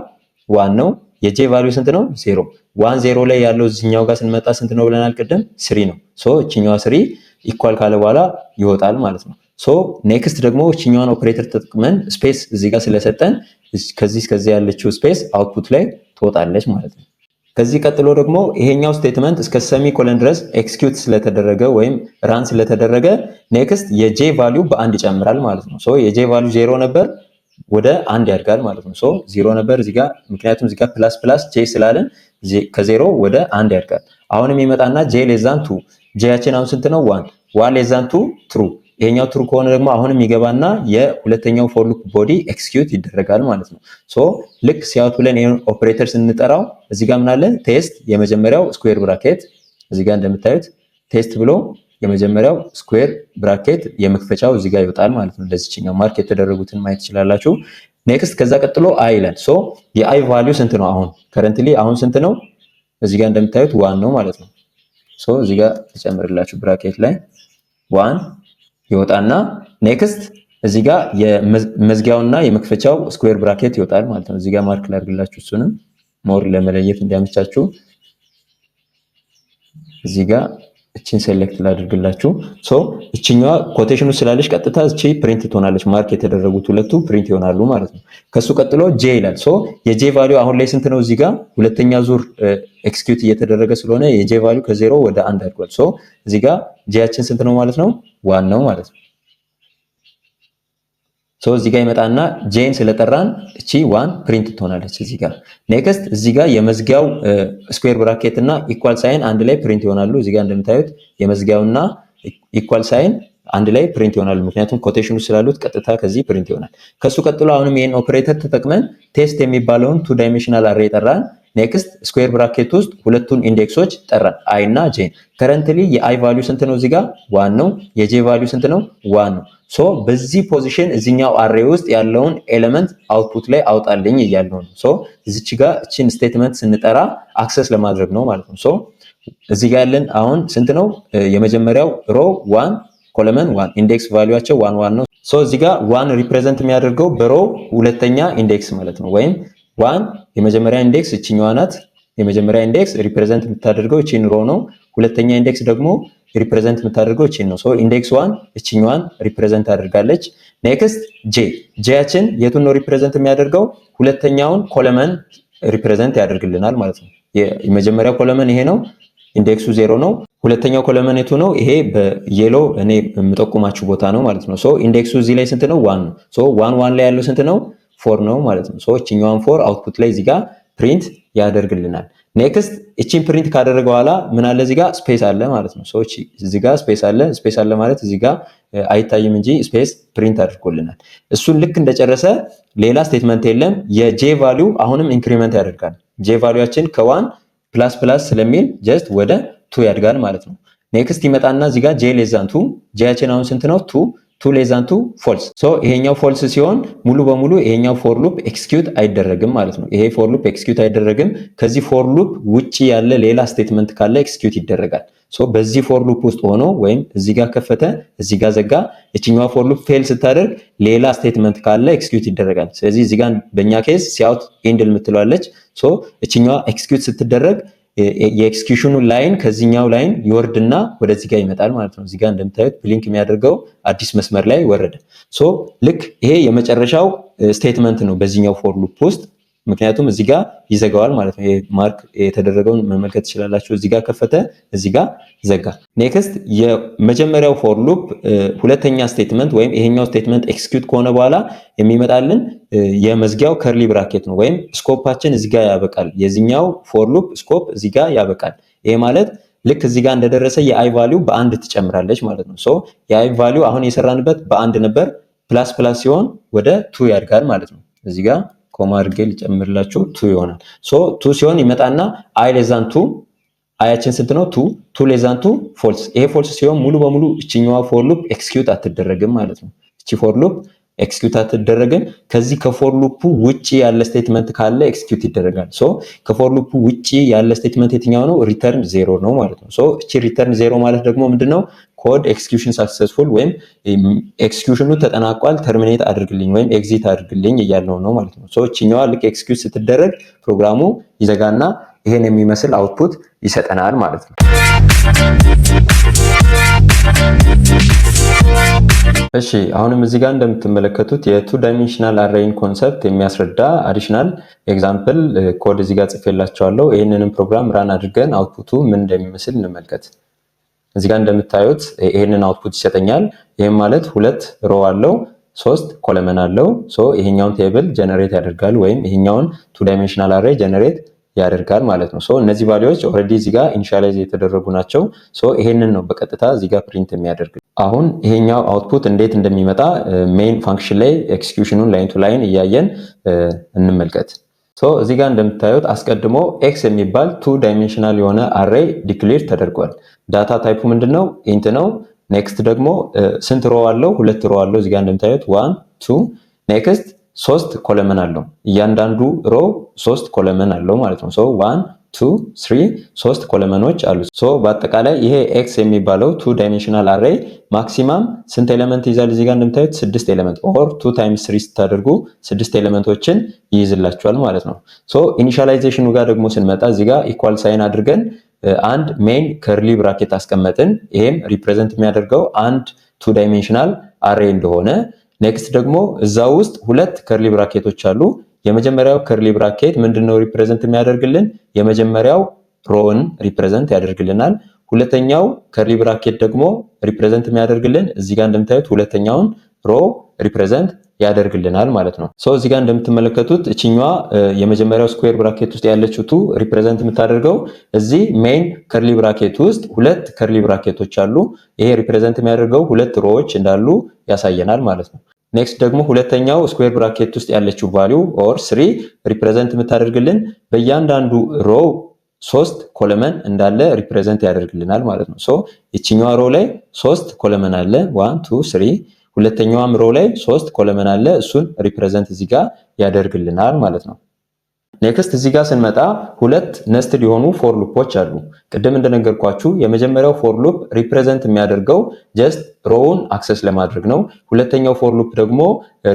1 ነው። የጄ ቫልዩ ስንት ነው? 0 1 0 ላይ ያለው እዚህኛው ጋር ስንመጣ ስንት ነው ብለናል ቅድም? 3 ነው። ሶ እቺኛዋ 3 ኢኳል ካለ በኋላ ይወጣል ማለት ነው። ሶ ኔክስት ደግሞ እቺኛዋን ኦፕሬተር ተጠቅመን ስፔስ እዚህ ጋር ስለሰጠን ከዚህ እስከዚህ ያለችው ስፔስ አውትፑት ላይ ትወጣለች ማለት ነው። ከዚህ ቀጥሎ ደግሞ ይሄኛው ስቴትመንት እስከ ሰሚኮለን ድረስ ኤክስኪዩት ስለተደረገ ወይም ራን ስለተደረገ ኔክስት የጄ ቫልዩ በአንድ ይጨምራል ማለት ነው። ሶ የጄ ቫልዩ 0 ነበር ወደ 1 ያድጋል ማለት ነው። ሶ 0 ነበር እዚህ ጋር ምክንያቱም እዚህ ጋር ፕላስ ፕላስ ጄ ስላለን ከ0 ወደ 1 ያድጋል። አሁንም ይመጣና ጄ ሌስ ዛን 2 ጄያችን አሁን ስንት ነው? 1 ሌስ ዛን 2 ትሩ ይሄኛው ትሩ ከሆነ ደግሞ አሁንም ይገባና የሁለተኛው ፎር ሉፕ ቦዲ ኤክስኪዩት ይደረጋል ማለት ነው። ሶ ልክ ሲአውት ብለን ይሄን ኦፕሬተር ስንጠራው እዚህ ጋር ምን አለ? ቴስት የመጀመሪያው ስኩዌር ብራኬት እዚህ ጋር እንደምታዩት ቴስት ብሎ የመጀመሪያው ስኩዌር ብራኬት የመክፈቻው እዚህ ጋር ይወጣል ማለት ነው። ለዚህኛው ማርክ የተደረጉትን ማየት ትችላላችሁ። ኔክስት ከዛ ቀጥሎ አይ ይላል። ሶ የአይ ቫልዩ ስንት ነው? አሁን ከረንትሊ አሁን ስንት ነው? እዚህ ጋር እንደምታዩት 1 ነው ማለት ነው። ሶ እዚህ ጋር ተጨምርላችሁ ብራኬት ላይ 1 ይወጣና ኔክስት እዚህ ጋር የመዝጊያውና የመክፈቻው ስኩዌር ብራኬት ይወጣል ማለት ነው። እዚህ ጋር ማርክ ላድርግላችሁ እሱንም ሞር ለመለየት እንዲያመቻችሁ እዚህ ጋር እቺን ሴሌክት ላድርግላችሁ። ሶ እቺኛዋ ኮቴሽኑ ስላለች ቀጥታ እቺ ፕሪንት ትሆናለች። ማርክ የተደረጉት ሁለቱ ፕሪንት ይሆናሉ ማለት ነው። ከሱ ቀጥሎ ጄ ይላል። ሶ የጄ ቫልዩ አሁን ላይ ስንት ነው? እዚህ ጋር ሁለተኛ ዙር ኤክስኪዩት እየተደረገ ስለሆነ የጄ ቫልዩ ከ0 ወደ 1 አድርጓል። ሶ እዚህ ጋር ጄያችን ስንት ነው ማለት ነው? 1 ነው ማለት ነው። ሶ እዚህ ጋር ይመጣና ጄን ስለጠራን እቺ 1 ፕሪንት ትሆናለች እዚህ ጋር። ኔክስት እዚህ ጋር የመዝጊያው ስኩዌር ብራኬት እና ኢኳል ሳይን አንድ ላይ ፕሪንት ይሆናሉ። እዚህ ጋር እንደምታዩት የመዝጊያውና ኢኳል ሳይን አንድ ላይ ፕሪንት ይሆናሉ። ምክንያቱም ኮቴሽኑ ስላሉት ቀጥታ ከዚህ ፕሪንት ይሆናል። ከሱ ቀጥሎ አሁንም ይሄን ኦፕሬተር ተጠቅመን ቴስት የሚባለውን 2 ዳይሜንሽናል አሬ ጠራን። ኔክስት ስኩዌር ብራኬት ውስጥ ሁለቱን ኢንዴክሶች ጠራን አይ እና ጄ። ከረንትሊ የአይ ቫልዩ ስንት ነው? እዚህ ጋር 1 ነው። የጄ ቫልዩ ስንት ነው? 1 ነው። ሶ በዚህ ፖዚሽን እዚህኛው አሬ ውስጥ ያለውን ኤሌመንት አውትፑት ላይ አውጣልኝ እያለው ነው። ሶ እዚች ጋር እቺን ስቴትመንት ስንጠራ አክሰስ ለማድረግ ነው ማለት ነው። ሶ እዚህ ጋር ያለን አሁን ስንት ነው? የመጀመሪያው ሮ 1 ኮለመን 1 ኢንዴክስ ቫልዩአቸው 1 1 ነው። ሶ እዚህ ጋር 1 ሪፕሬዘንት የሚያደርገው በሮ ሁለተኛ ኢንዴክስ ማለት ነው። ወይም 1 የመጀመሪያ ኢንዴክስ እቺኛዋ ናት። የመጀመሪያ ኢንዴክስ ሪፕሬዘንት የምታደርገው እቺን ሮ ነው። ሁለተኛ ኢንዴክስ ደግሞ ሪፕሬዘንት የምታደርገው እቺን ነው። ሶ ኢንዴክስ 1 እቺኛዋን ሪፕሬዘንት አድርጋለች። ኔክስት ጄያችን የቱን ነው ሪፕሬዘንት የሚያደርገው? ሁለተኛውን ኮለመን ሪፕሬዘንት ያደርግልናል ማለት ነው። የመጀመሪያው ኮለመን ይሄ ነው፣ ኢንዴክሱ 0 ነው። ሁለተኛው ኮለመን የቱ ነው? ይሄ በየሎ እኔ የምጠቁማችሁ ቦታ ነው ማለት ነው። ሶ ኢንዴክሱ እዚህ ላይ ስንት ነው? 1 ነው። ሶ 1 1 ላይ ያለው ስንት ነው? 4 ነው ማለት ነው። ሶ እቺኛዋን 4 አውትፑት ላይ እዚህ ጋር ፕሪንት ያደርግልናል። ኔክስት እቺን ፕሪንት ካደረገ በኋላ ምን አለ? እዚህ ጋር ስፔስ አለ ማለት ነው። ሶ እዚህ ጋር ስፔስ አለ። ስፔስ አለ ማለት እዚህ ጋር አይታይም እንጂ ስፔስ ፕሪንት አድርጎልናል። እሱን ልክ እንደጨረሰ ሌላ ስቴትመንት የለም። የጄ ቫልዩ አሁንም ኢንክሪመንት ያደርጋል። ጄ ቫልዩአችን ከ1 ፕላስ ፕላስ ስለሚል ጀስት ወደ 2 ያድጋል ማለት ነው። ኔክስት ይመጣና እዚህ ጋር ጄ ሌዛን 2 ጄያችን አሁን ስንት ነው? 2 ሌዛን 2 ፎልስ። ሶ ይሄኛው ፎልስ ሲሆን ሙሉ በሙሉ ይሄኛው ፎር ሉፕ ኤክስኪዩት አይደረግም ማለት ነው። ይሄ ፎር ሉፕ ኤክስኪዩት አይደረግም። ከዚህ ፎር ሉፕ ውጪ ያለ ሌላ ስቴትመንት ካለ ኤክስኪዩት ይደረጋል። ሶ በዚህ ፎር ሉፕ ውስጥ ሆኖ ወይም እዚህ ጋር ከፈተ እዚህ ጋር ዘጋ፣ እቺኛዋ ፎር ሉፕ ፌል ስታደርግ ሌላ ስቴትመንት ካለ ኤክስኪዩት ይደረጋል። ስለዚህ እዚህ ጋር በእኛ ኬስ ሲአውት ኢንድል የምትለዋለች። ሶ እቺኛዋ ኤክስኪዩት ስትደረግ የኤክስኪዩሽኑ ላይን ከዚህኛው ላይን ይወርድና ወደዚህ ጋር ይመጣል ማለት ነው። እዚህ ጋር እንደምታዩት ብሊንክ የሚያደርገው አዲስ መስመር ላይ ወረደ። ሶ ልክ ይሄ የመጨረሻው ስቴትመንት ነው በዚህኛው ፎር ሉፕ ውስጥ፣ ምክንያቱም እዚህ ጋር ይዘጋዋል ማለት ነው። ይሄ ማርክ የተደረገውን መመልከት ትችላላችሁ። እዚህ ጋር ከፈተ፣ እዚህ ጋር ዘጋ። ኔክስት የመጀመሪያው ፎር ሉፕ ሁለተኛ ስቴትመንት ወይም ይሄኛው ስቴትመንት ኤክስኪዩት ከሆነ በኋላ የሚመጣልን የመዝጊያው ከርሊ ብራኬት ነው። ወይም ስኮፓችን እዚህ ጋር ያበቃል። የዚህኛው ፎር ሉፕ ስኮፕ እዚህ ጋር ያበቃል። ይሄ ማለት ልክ እዚህ ጋር እንደደረሰ የአይ ቫልዩ በአንድ ትጨምራለች ማለት ነው። ሶ የአይ ቫልዩ አሁን የሰራንበት በአንድ ነበር። ፕላስ ፕላስ ሲሆን ወደ 2 ያድጋል ማለት ነው። እዚህ ጋር ኮማ አድርጌ ልጨምርላችሁ 2 ይሆናል። ሶ 2 ሲሆን ይመጣና አይ ሌዛን 2 አያችን ስንት ነው? 2 ሌዛን 2 ፎልስ። ይሄ ፎልስ ሲሆን ሙሉ በሙሉ እቺኛዋ ፎር ሉፕ ኤክስኪዩት አትደረግም ማለት ነው። እቺ ፎር ሉፕ ኤክስኪዩት አትደረግም። ከዚህ ከፎር ሉፑ ውጪ ያለ ስቴትመንት ካለ ኤክስኪዩት ይደረጋል። ሶ ከፎር ሉፑ ውጪ ያለ ስቴትመንት የትኛው ነው? ሪተርን 0 ነው ማለት ነው። ሶ እቺ ሪተርን 0 ማለት ደግሞ ምንድነው? ኮድ ኤክስኪዩሽን ሰክሰስፉል ወይም ኤክስኪዩሽኑ ተጠናቋል፣ ተርሚኔት አድርግልኝ ወይም ኤግዚት አድርግልኝ እያልነው ነው ማለት ነው። ሶ እቺኛዋ ልክ ኤክስኪዩት ስትደረግ ፕሮግራሙ ይዘጋና ይሄን የሚመስል አውትፑት ይሰጠናል ማለት ነው። እሺ አሁንም እዚህ ጋር እንደምትመለከቱት የቱ ዳይሜንሽናል አሬይን ኮንሰፕት የሚያስረዳ አዲሽናል ኤግዛምፕል ኮድ እዚህ ጋር ጽፌላችኋለሁ። ይሄንንም ፕሮግራም ራን አድርገን አውትፑቱ ምን እንደሚመስል እንመልከት። እዚህ ጋር እንደምታዩት ይሄንን አውትፑት ይሰጠኛል። ይሄም ማለት 2 ሮ አለው፣ 3 ኮለመን አለው። ሶ ይሄኛውን ቴብል ጀነሬት ያደርጋል ወይም ይሄኛውን ቱ ዳይሜንሽናል አሬይ ጀነሬት ያደርጋል ማለት ነው። ሶ እነዚህ ቫልዩዎች ኦልሬዲ እዚህ ጋር ኢኒሻላይዝ የተደረጉ ናቸው። ሶ ይሄንን ነው በቀጥታ እዚህ ጋር ፕሪንት የሚያደርግ። አሁን ይሄኛው አውትፑት እንዴት እንደሚመጣ ሜይን ፋንክሽን ላይ ኤክስኪዩሽኑን ላይን ቱ ላይን እያየን እንመልከት። ሶ እዚህ ጋር እንደምታዩት አስቀድሞ ኤክስ የሚባል ቱ ዳይሜንሽናል የሆነ አሬይ ዲክሌር ተደርጓል። ዳታ ታይፑ ምንድነው? ኢንት ነው። ኔክስት ደግሞ ስንት ሮ አለው? 2 ሮ አለው። እዚህ ጋር እንደምታዩት 1 2 ኔክስት 3 ኮለመን አለው። እያንዳንዱ ሮ 3 ኮለመን አለው ማለት ነው። ሶ 1 2 3 ሶስት ኮለመኖች አሉ። ሶ በአጠቃላይ ይሄ ኤክስ የሚባለው 2 ዳይሜንሽናል አሬይ ማክሲማም ስንት ኤሌመንት ይዛል? እዚህ ጋር እንደምታዩት 6 ኤሌመንት ኦር 2 ታይምስ 3 ስታደርጉ 6 ኤሌመንቶችን ይይዝላችኋል ማለት ነው። ሶ ኢኒሻላይዜሽኑ ጋር ደግሞ ስንመጣ እዚህ ጋር ኢኳል ሳይን አድርገን አንድ ሜን ከርሊ ብራኬት አስቀመጥን። ይሄም ሪፕሬዘንት የሚያደርገው አንድ 2 ዳይሜንሽናል አሬይ እንደሆነ። ኔክስት ደግሞ እዛ ውስጥ ሁለት ከርሊ ብራኬቶች አሉ። የመጀመሪያው ከርሊ ብራኬት ምንድነው ሪፕሬዘንት የሚያደርግልን? የመጀመሪያው ሮውን ሪፕሬዘንት ያደርግልናል። ሁለተኛው ከርሊ ብራኬት ደግሞ ሪፕሬዘንት የሚያደርግልን እዚህ ጋር እንደምታዩት ሁለተኛውን ሮ ሪፕሬዘንት ያደርግልናል ማለት ነው። ሶ እዚህ ጋር እንደምትመለከቱት እቺኛዋ የመጀመሪያው ስኩዌር ብራኬት ውስጥ ያለችው ቱ ሪፕሬዘንት የምታደርገው እዚህ ሜን ከርሊ ብራኬት ውስጥ ሁለት ከርሊ ብራኬቶች አሉ። ይሄ ሪፕሬዘንት የሚያደርገው ሁለት ሮዎች እንዳሉ ያሳየናል ማለት ነው። ኔክስት ደግሞ ሁለተኛው ስኩዌር ብራኬት ውስጥ ያለችው ቫልዩ ኦር 3 ሪፕሬዘንት የምታደርግልን በእያንዳንዱ ሮ 3 ኮለመን እንዳለ ሪፕሬዘንት ያደርግልናል ማለት ነው። ሶ እቺኛዋ ሮ ላይ 3 ኮለመን አለ 1 2 3 ሁለተኛዋም ሮ ላይ 3 ኮለመን አለ እሱን ሪፕሬዘንት እዚህ ጋር ያደርግልናል ማለት ነው። ኔክስት እዚህ ጋር ስንመጣ ሁለት ነስትድ የሆኑ ፎር ሉፖች አሉ። ቅድም እንደነገርኳችሁ የመጀመሪያው ፎር ሉፕ ሪፕሬዘንት የሚያደርገው ጀስት ሮውን አክሰስ ለማድረግ ነው። ሁለተኛው ፎር ሉፕ ደግሞ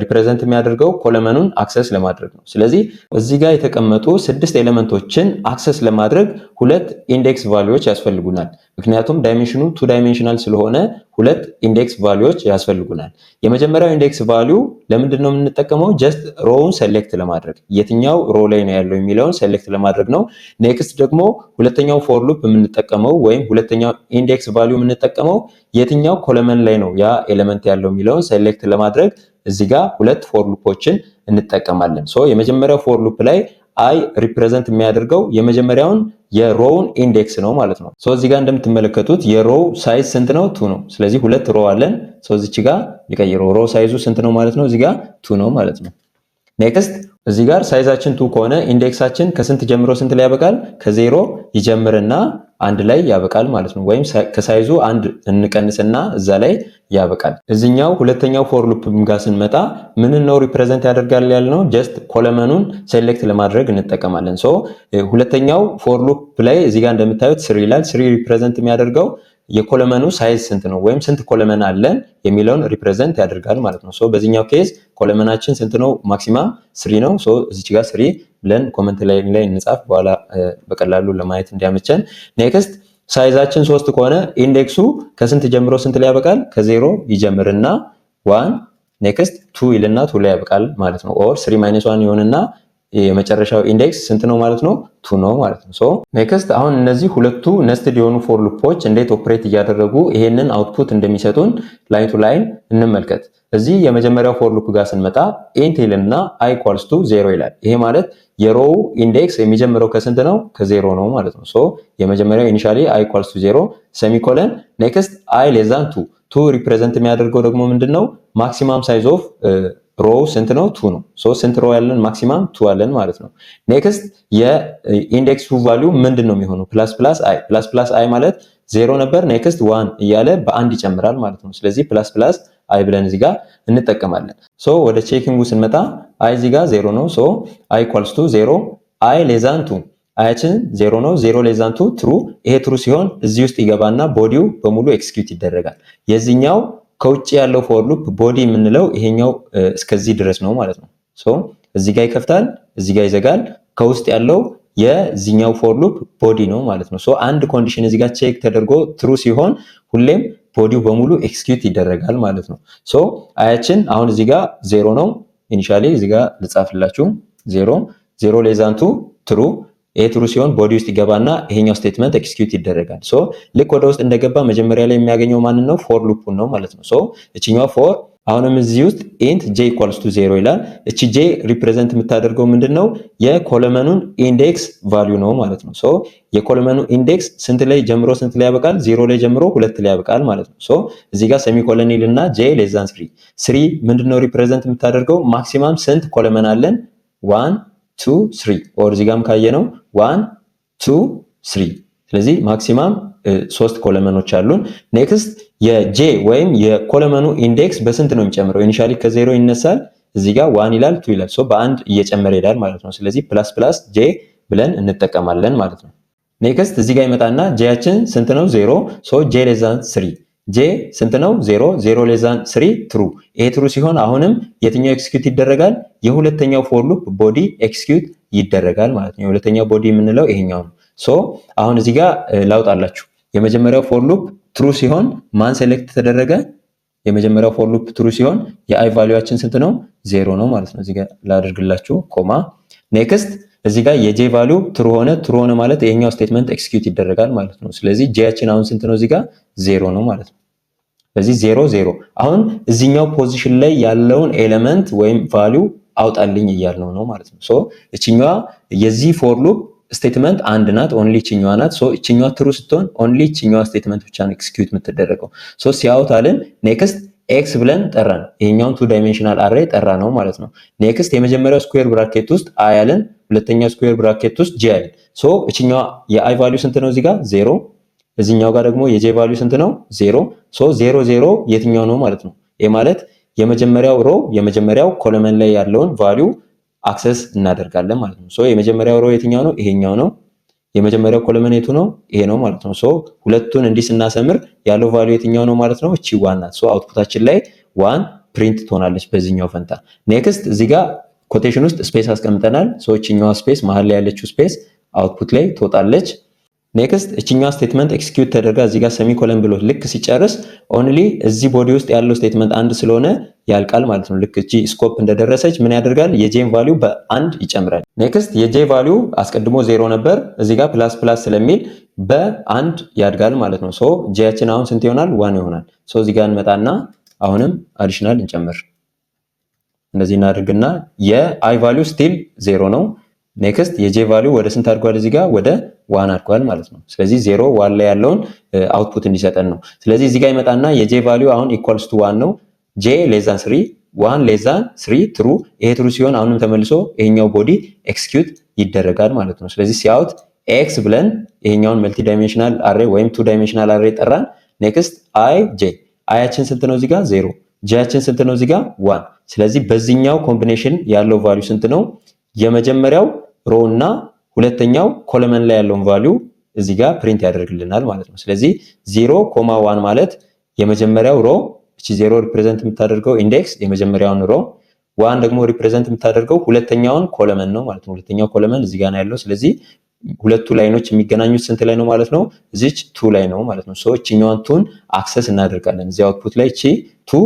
ሪፕሬዘንት የሚያደርገው ኮለመኑን አክሰስ ለማድረግ ነው። ስለዚህ እዚህ ጋር የተቀመጡ 6 ኤሌመንቶችን አክሰስ ለማድረግ ሁለት ኢንዴክስ ቫልዩዎች ያስፈልጉናል። ምክንያቱም ዳይሜንሽኑ 2 ዳይሜንሽናል ስለሆነ ሁለት ኢንዴክስ ቫልዩዎች ያስፈልጉናል። የመጀመሪያው ኢንዴክስ ቫልዩ ለምንድን ነው የምንጠቀመው? ጀስት ሮውን ሴሌክት ለማድረግ የትኛው ሮ ላይ ነው ያለው የሚለውን ሴሌክት ለማድረግ ነው። ኔክስት ደግሞ ሁለተኛው ፎር ሉፕ የምንጠቀመው ወይም ሁለተኛው ኢንዴክስ ቫልዩ የምንጠቀመው የትኛው ኮለመን ላይ ነው ያ ኤሌመንት ያለው የሚለውን ሴሌክት ለማድረግ እዚህ ጋር ሁለት ፎር ሉፖችን እንጠቀማለን። ሶ የመጀመሪያው ፎር ሉፕ ላይ አይ ሪፕሬዘንት የሚያደርገው የመጀመሪያውን የሮውን ኢንዴክስ ነው ማለት ነው። ሶ እዚህ ጋር እንደምትመለከቱት የሮው ሳይዝ ስንት ነው? 2 ነው። ስለዚህ ሁለት ሮ አለን። ሶ እዚች ጋር ሊቀይረው ሮ ሳይዙ ስንት ነው ማለት ነው? እዚህ ጋር 2 ነው ማለት ነው። ኔክስት እዚህ ጋር ሳይዛችን 2 ከሆነ ኢንዴክሳችን ከስንት ጀምሮ ስንት ላይ ያበቃል? ከዜሮ ይጀምርና አንድ ላይ ያበቃል ማለት ነው። ወይም ከሳይዙ አንድ እንቀንስና እዛ ላይ ያበቃል። እዚህኛው ሁለተኛው ፎር ሉፕ ጋር ስንመጣ ምን ነው ሪፕሬዘንት ያደርጋል ያልነው? ጀስት ኮለመኑን ሴሌክት ለማድረግ እንጠቀማለን። ሶ ሁለተኛው ፎር ሉፕ ላይ እዚህ ጋር እንደምታዩት 3 ይላል። 3 ሪፕሬዘንት የሚያደርገው የኮለመኑ ሳይዝ ስንት ነው ወይም ስንት ኮለመን አለን የሚለውን ሪፕሬዘንት ያደርጋል ማለት ነው። ሶ በዚህኛው ኬዝ ኮለመናችን ስንት ነው? ማክሲማም 3 ነው። ሶ እዚች ጋር 3 ብለን ኮመንት ላይ እንጻፍ በኋላ በቀላሉ ለማየት እንዲያመቸን። ኔክስት ሳይዛችን 3 ከሆነ ኢንዴክሱ ከስንት ጀምሮ ስንት ላይ ያበቃል? ከዜሮ ይጀምርና 1 ኔክስት 2 ይልና 2 ላይ ያበቃል ማለት ነው። ኦር 3 - 1 ይሆንና የመጨረሻው ኢንዴክስ ስንት ነው ማለት ነው? 2 ነው ማለት ነው። ሶ ኔክስት አሁን እነዚህ ሁለቱ ነስትድ የሆኑ ፎር ሉፖች እንዴት ኦፕሬት እያደረጉ ይሄንን አውትፑት እንደሚሰጡን ላይን ቱ ላይን እንመልከት። እዚህ የመጀመሪያው ፎር ሉፕ ጋር ስንመጣ ኢንት ይልና i = 0 ይላል። ይሄ ማለት የሮው ኢንዴክስ የሚጀምረው ከስንት ነው? ከዜሮ ነው ማለት ነው። ሶ የመጀመሪያው ኢኒሻሊ i = 0 ሴሚኮለን ኔክስት i <2 2 ሪፕሬዘንት የሚያደርገው ደግሞ ምንድነው? ማክሲማም ሳይዝ ኦፍ ሮ ስንት ነው? 2 ነው። ሶ ስንት ሮ ያለን? ማክሲማም 2 አለን ማለት ነው። ኔክስት የኢንዴክሱ ቫልዩ ምንድነው የሚሆነው? ++i i ማለት 0 ነበር። ኔክስት 1 እያለ በአንድ ይጨምራል ማለት ነው። ስለዚህ ++i ብለን እዚህ ጋር እንጠቀማለን። ሶ ወደ ቼኪንጉ ስንመጣ i እዚህ ጋር 0 ነው። ሶ i = 0 i <2 አያችን 0 ነው። 0 <2 ትሩ። ይሄ ትሩ ሲሆን እዚህ ውስጥ ይገባና ቦዲው በሙሉ ኤክስኪዩት ይደረጋል። የዚህኛው ከውጭ ያለው ፎር ሉፕ ቦዲ የምንለው ይሄኛው እስከዚህ ድረስ ነው ማለት ነው። ሶ እዚህ ጋር ይከፍታል፣ እዚህ ጋር ይዘጋል። ከውስጥ ያለው የዚህኛው ፎር ሉፕ ቦዲ ነው ማለት ነው። ሶ አንድ ኮንዲሽን እዚህ ጋር ቼክ ተደርጎ ትሩ ሲሆን ሁሌም ቦዲው በሙሉ ኤክስኪዩት ይደረጋል ማለት ነው። ሶ አያችን አሁን እዚህ ጋር 0 ነው። ኢኒሻሊ እዚህ ጋር ልጻፍላችሁ 0 0 ትሩ። ይሄ ትሩ ሲሆን ቦዲ ውስጥ ይገባና ይሄኛው ስቴትመንት ኤክስኪዩት ይደረጋል። ሶ ልክ ወደ ውስጥ እንደገባ መጀመሪያ ላይ የሚያገኘው ማንን ነው? ፎር ሉፑን ነው ማለት ነው። ሶ እቺኛው ፎር አሁንም እዚህ ውስጥ int j = 0 ይላል። እቺ j ሪፕሬዘንት የምታደርገው ምንድነው? የኮለመኑን ኢንዴክስ ቫልዩ ነው ማለት ነው። ሶ የኮለመኑ ኢንዴክስ ስንት ላይ ጀምሮ ስንት ላይ ያበቃል? 0 ላይ ጀምሮ 2 ላይ ያበቃል ማለት ነው። ሶ እዚህ ጋር ሴሚኮለን ይልና j <3 3 ምንድነው ሪፕሬዘንት የምታደርገው? ማክሲማም ስንት ኮለመን አለን? 1 2 3 ኦር እዚህ ጋርም ካየነው 1 2 3 ስለዚህ ማክሲማም 3 ኮለመኖች አሉን። ኔክስት የጄ ወይም የኮለመኑ ኢንዴክስ በስንት ነው የሚጨምረው? ኢኒሻሊ ከ0 ይነሳል፣ እዚህ ጋር 1 ይላል 2 ይላል። ሶ በአንድ እየጨመረ ይሄዳል ማለት ነው። ስለዚህ ++j ብለን እንጠቀማለን ማለት ነው። ኔክስት እዚህ ጋር ይመጣና ጄያችን ስንት ነው? 0 ሶ ጄ ሌስ ዛን 3 ጄ ስንት ነው? 0 0 ሌስ ዛን 3 ትሩ። ይሄ ትሩ ሲሆን አሁንም የትኛው ኤክስኪዩት ይደረጋል? የሁለተኛው ፎር ሉፕ ቦዲ ኤክስኪዩት ይደረጋል ማለት ነው። የሁለተኛው ቦዲ የምንለው ይሄኛው ነው። ሶ አሁን እዚህ ጋር ላውጣላችሁ። የመጀመሪያው ፎር ሉፕ ትሩ ሲሆን ማን ሴሌክት ተደረገ? የመጀመሪያው ፎር ሉፕ ትሩ ሲሆን የአይ ቫልዩአችን ስንት ነው? 0 ነው ማለት ነው። እዚህ ጋር ላድርግላችሁ ኮማ። ኔክስት እዚህ ጋር የጄ ቫልዩ ትሩ ሆነ ማለት ይሄኛው ስቴትመንት ኤክስኪዩት ይደረጋል ማለት ነው። ስለዚህ ጄያችን አሁን ስንት ነው? እዚህ ጋር 0 ነው ማለት ነው። ስለዚህ 0 0 አሁን እዚህኛው ፖዚሽን ላይ ያለውን ኤሌመንት ወይም ቫልዩ አውጣልኝ እያልነው ነው ማለት ነው። ሶ እቺኛዋ የዚህ ፎር ሉፕ ስቴትመንት አንድ ናት፣ ኦንሊ እቺኛዋ ናት። ሶ እቺኛዋ ትሩ ስትሆን ኦንሊ እቺኛዋ ስቴትመንት ብቻ ነው ኤክስኪዩት የምትደረገው። ሶ ሲያውታልን ኔክስት ኤክስ ብለን ጠራን። ይሄኛውን ቱ ዳይሜንሽናል አሬ ጠራ ነው ማለት ነው። ኔክስት የመጀመሪያው ስኩዌር ብራኬት ውስጥ አይ አለን፣ ሁለተኛው ስኩዌር ብራኬት ውስጥ ጄ አለን። ሶ እቺኛዋ የአይ ቫልዩ ስንት ነው? እዚህ ጋር 0። እዚህኛው ጋር ደግሞ የጄ ቫልዩ ስንት ነው? 0። ሶ 0 0 የትኛው ነው ማለት ነው? ይሄ ማለት የመጀመሪያው ሮ የመጀመሪያው ኮለመን ላይ ያለውን ቫልዩ አክሰስ እናደርጋለን ማለት ነው። ሶ የመጀመሪያው ሮ የትኛው ነው? ይሄኛው ነው። የመጀመሪያው ኮለመን የቱ ነው? ይሄ ነው ማለት ነው። ሶ ሁለቱን እንዲህ ስናሰምር ያለው ቫልዩ የትኛው ነው ማለት ነው? እቺ ዋን ናት። ሶ አውትፑታችን ላይ ዋን ፕሪንት ትሆናለች በዚህኛው ፈንታ። ኔክስት እዚህ ጋር ኮቴሽን ውስጥ ስፔስ አስቀምጠናል። ሶ እቺኛዋ ስፔስ መሃል ላይ ያለችው ስፔስ አውትፑት ላይ ትወጣለች። ኔክስት እቺኛዋ ስቴትመንት ኤክስኪዩት ተደርጋ እዚህ ጋር ሰሚኮለን ብሎ ልክ ሲጨርስ ኦንሊ እዚህ ቦዲ ውስጥ ያለው ስቴትመንት አንድ ስለሆነ ያልቃል ማለት ነው። ልክ እቺ ስኮፕ እንደደረሰች ምን ያደርጋል? የጄን ቫልዩ በአንድ ይጨምራል። ኔክስት የጄ ቫልዩ አስቀድሞ 0 ነበር፣ እዚህ ጋር ፕላስ ፕላስ ስለሚል በአንድ ያድጋል ማለት ነው። ሶ ጄያችን አሁን ስንት ይሆናል? 1 ይሆናል። ሶ እዚህ ጋር እንመጣና አሁንም አዲሽናል እንጨምር። እንደዚህ እናድርግና የአይ ቫልዩ ስቲል 0 ነው። ኔክስት የጄ ቫልዩ ወደ ስንት አድጓል? እዚህ ጋር ወደ 1 አድጓል ማለት ነው። ስለዚህ 0 1 ላይ ያለውን አውትፑት እንዲሰጠን ነው። ስለዚህ እዚህ ጋር ይመጣና የጄ ቫልዩ አሁን ኢኳልስ ቱ 1 ነው። ጄ ሌስ ዛን 3 1 ሌስ ዛን 3 ትሩ። ይሄ ትሩ ሲሆን አሁንም ተመልሶ ይሄኛው ቦዲ ኤክስኪዩት ይደረጋል ማለት ነው። ስለዚህ ሲያውት ኤክስ ብለን ይሄኛውን መልቲ ዳይሜንሽናል አሬ ወይም ቱ ዳይሜንሽናል አሬ ጠራን። ኔክስት አይ ጄ አያችን ስንት ነው? እዚህ ጋር 0 ጄያችን ስንት ነው? እዚህ ጋር 1። ስለዚህ በዚህኛው ኮምቢኔሽን ያለው ቫልዩ ስንት ነው? የመጀመሪያው ሮ እና ሁለተኛው ኮለመን ላይ ያለውን ቫልዩ እዚህ ጋር ፕሪንት ያደርግልናል ማለት ነው። ስለዚህ 0,1 ማለት የመጀመሪያው ሮ እቺ 0 ሪፕሬዘንት የምታደርገው ኢንዴክስ የመጀመሪያውን ሮ፣ 1 ደግሞ ሪፕሬዘንት የምታደርገው ሁለተኛውን ኮለመን ነው ማለት ነው። ሁለተኛው ኮለመን እዚህ ጋር ነው ያለው። ስለዚህ ሁለቱ ላይኖች የሚገናኙት ስንት ላይ ነው ማለት ነው? እዚች ቱ ላይ ነው ማለት ነው። ሶ እቺኛዋን ቱን አክሰስ እናደርጋለን። እዚህ አውትፑት ላይ እቺ ቱ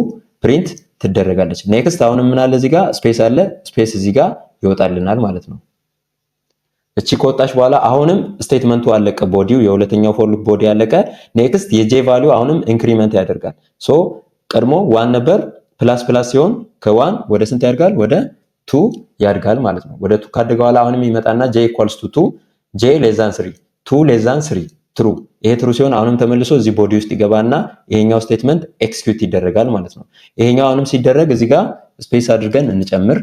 ፕሪንት ትደረጋለች። ኔክስት አሁንም ምን አለ? እዚህ ጋር ስፔስ አለ። ስፔስ እዚህ ጋር ይወጣልናል ማለት ነው። እቺ ከወጣች በኋላ አሁንም ስቴትመንቱ አለቀ። ቦዲው የሁለተኛው ፎር ሉፕ ቦዲ አለቀ። ኔክስት የጄ ቫልዩ አሁንም ኢንክሪመንት ያደርጋል። ሶ ቀድሞ 1 ነበር፣ ፕላስ ፕላስ ሲሆን ከ1 ወደ ስንት ያድጋል? ወደ 2 ያድጋል ማለት ነው። ወደ 2 ካደገ በኋላ አሁንም ይመጣና ጄ ኢኳልስ ቱ 2 ጄ ሌስ ዛን 3 2 ሌስ ዛን 3 ትሩ። ይሄ ትሩ ሲሆን አሁንም ተመልሶ እዚህ ቦዲ ውስጥ ይገባና ይሄኛው ስቴትመንት ኤክስኪዩት ይደረጋል ማለት ነው። ይሄኛው አሁንም ሲደረግ እዚህ ጋር ስፔስ አድርገን እንጨምር።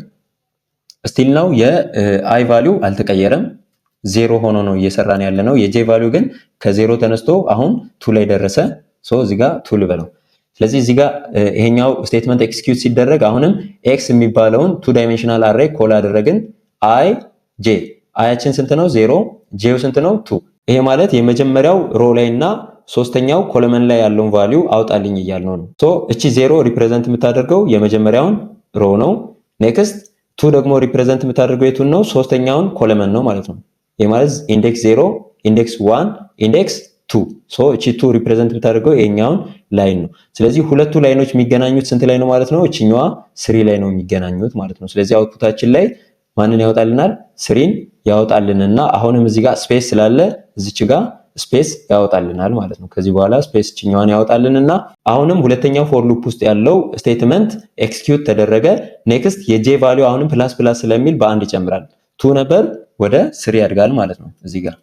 ስቲል ነው የአይ ቫልዩ አልተቀየረም፣ 0 ሆኖ ነው እየሰራን ያለ ነው። የጄ ቫልዩ ግን ከ0 ተነስቶ አሁን 2 ላይ ደረሰ። ሶ እዚህ ጋር 2 ልበለው። ስለዚህ እዚህ ጋር ይሄኛው ስቴትመንት ኤክስኪዩት ሲደረግ አሁንም ኤክስ የሚባለውን ቱ ዳይሜንሽናል አሬ ኮል አደረግን። አይ ጄ አያችን ስንት ነው? 0 ጄው ስንት ነው? 2። ይሄ ማለት የመጀመሪያው ሮ ላይ እና ሶስተኛው ኮለመን ላይ ያለውን ቫልዩ አውጣልኝ እያልነው ነው። ሶ እቺ 0 ሪፕሬዘንት የምታደርገው የመጀመሪያውን ሮ ነው። ኔክስት 2 ደግሞ ሪፕሬዘንት የምታደርገው የቱን ነው? ሶስተኛውን ኮለመን ነው ማለት ነው። ይሄ ማለት ኢንዴክስ 0 ኢንዴክስ 1 ኢንዴክስ 2 ሶ እቺ 2 ሪፕሬዘንት የምታደርገው ይሄኛውን ላይን ነው። ስለዚህ ሁለቱ ላይኖች የሚገናኙት ስንት ላይ ነው ማለት ነው? እቺኛዋ 3 ላይ ነው የሚገናኙት ማለት ነው። ስለዚህ አውትፑታችን ላይ ማንን ያወጣልናል? 3ን ያወጣልንና አሁንም እዚህ ጋር ስፔስ ስላለ እዚች ጋር ስፔስ ያወጣልናል ማለት ነው። ከዚህ በኋላ ስፔስ እቺኛዋን ያወጣልንና አሁንም ሁለተኛው ፎር ሉፕ ውስጥ ያለው ስቴትመንት ኤክስኪዩት ተደረገ። ኔክስት የጄ ቫልዩ አሁንም ፕላስ ፕላስ ስለሚል በአንድ ይጨምራል። 2 ነበር ወደ 3 ያድጋል ማለት ነው። እዚህ ጋር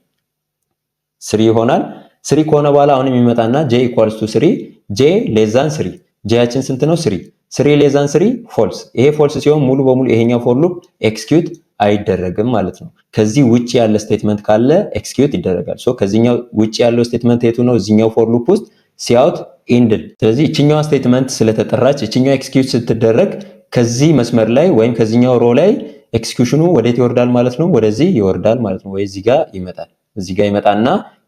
3 ይሆናል። 3 ከሆነ በኋላ አሁንም ይመጣና j ኢኳልስ ቱ 3 j ሌስ ዛን 3 j-ያችን ስንት ነው? 3 3 ሌስ ዛን 3 ፎልስ። ይሄ ፎልስ ሲሆን ሙሉ በሙሉ ይሄኛው ፎር ሉፕ ኤክስኪዩት አይደረግም ማለት ነው። ከዚህ ውጪ ያለ ስቴትመንት ካለ ኤክስኪዩት ይደረጋል። ሶ ከዚህኛው ውጪ ያለው ስቴትመንት የቱ ነው? እዚህኛው ፎር ሉፕ ውስጥ ሲአውት ኢንድል። ስለዚህ እቺኛዋ ስቴትመንት ስለተጠራች እቺኛዋ ኤክስኪዩት ስትደረግ ከዚህ መስመር ላይ ወይም ከዚህኛው ሮ ላይ ኤክስኪዩሽኑ ወዴት ይወርዳል ማለት ነው? ወደዚህ ይወርዳል ማለት ነው። ወይ እዚህ ጋር ይመጣል። እዚህ ጋር ይመጣና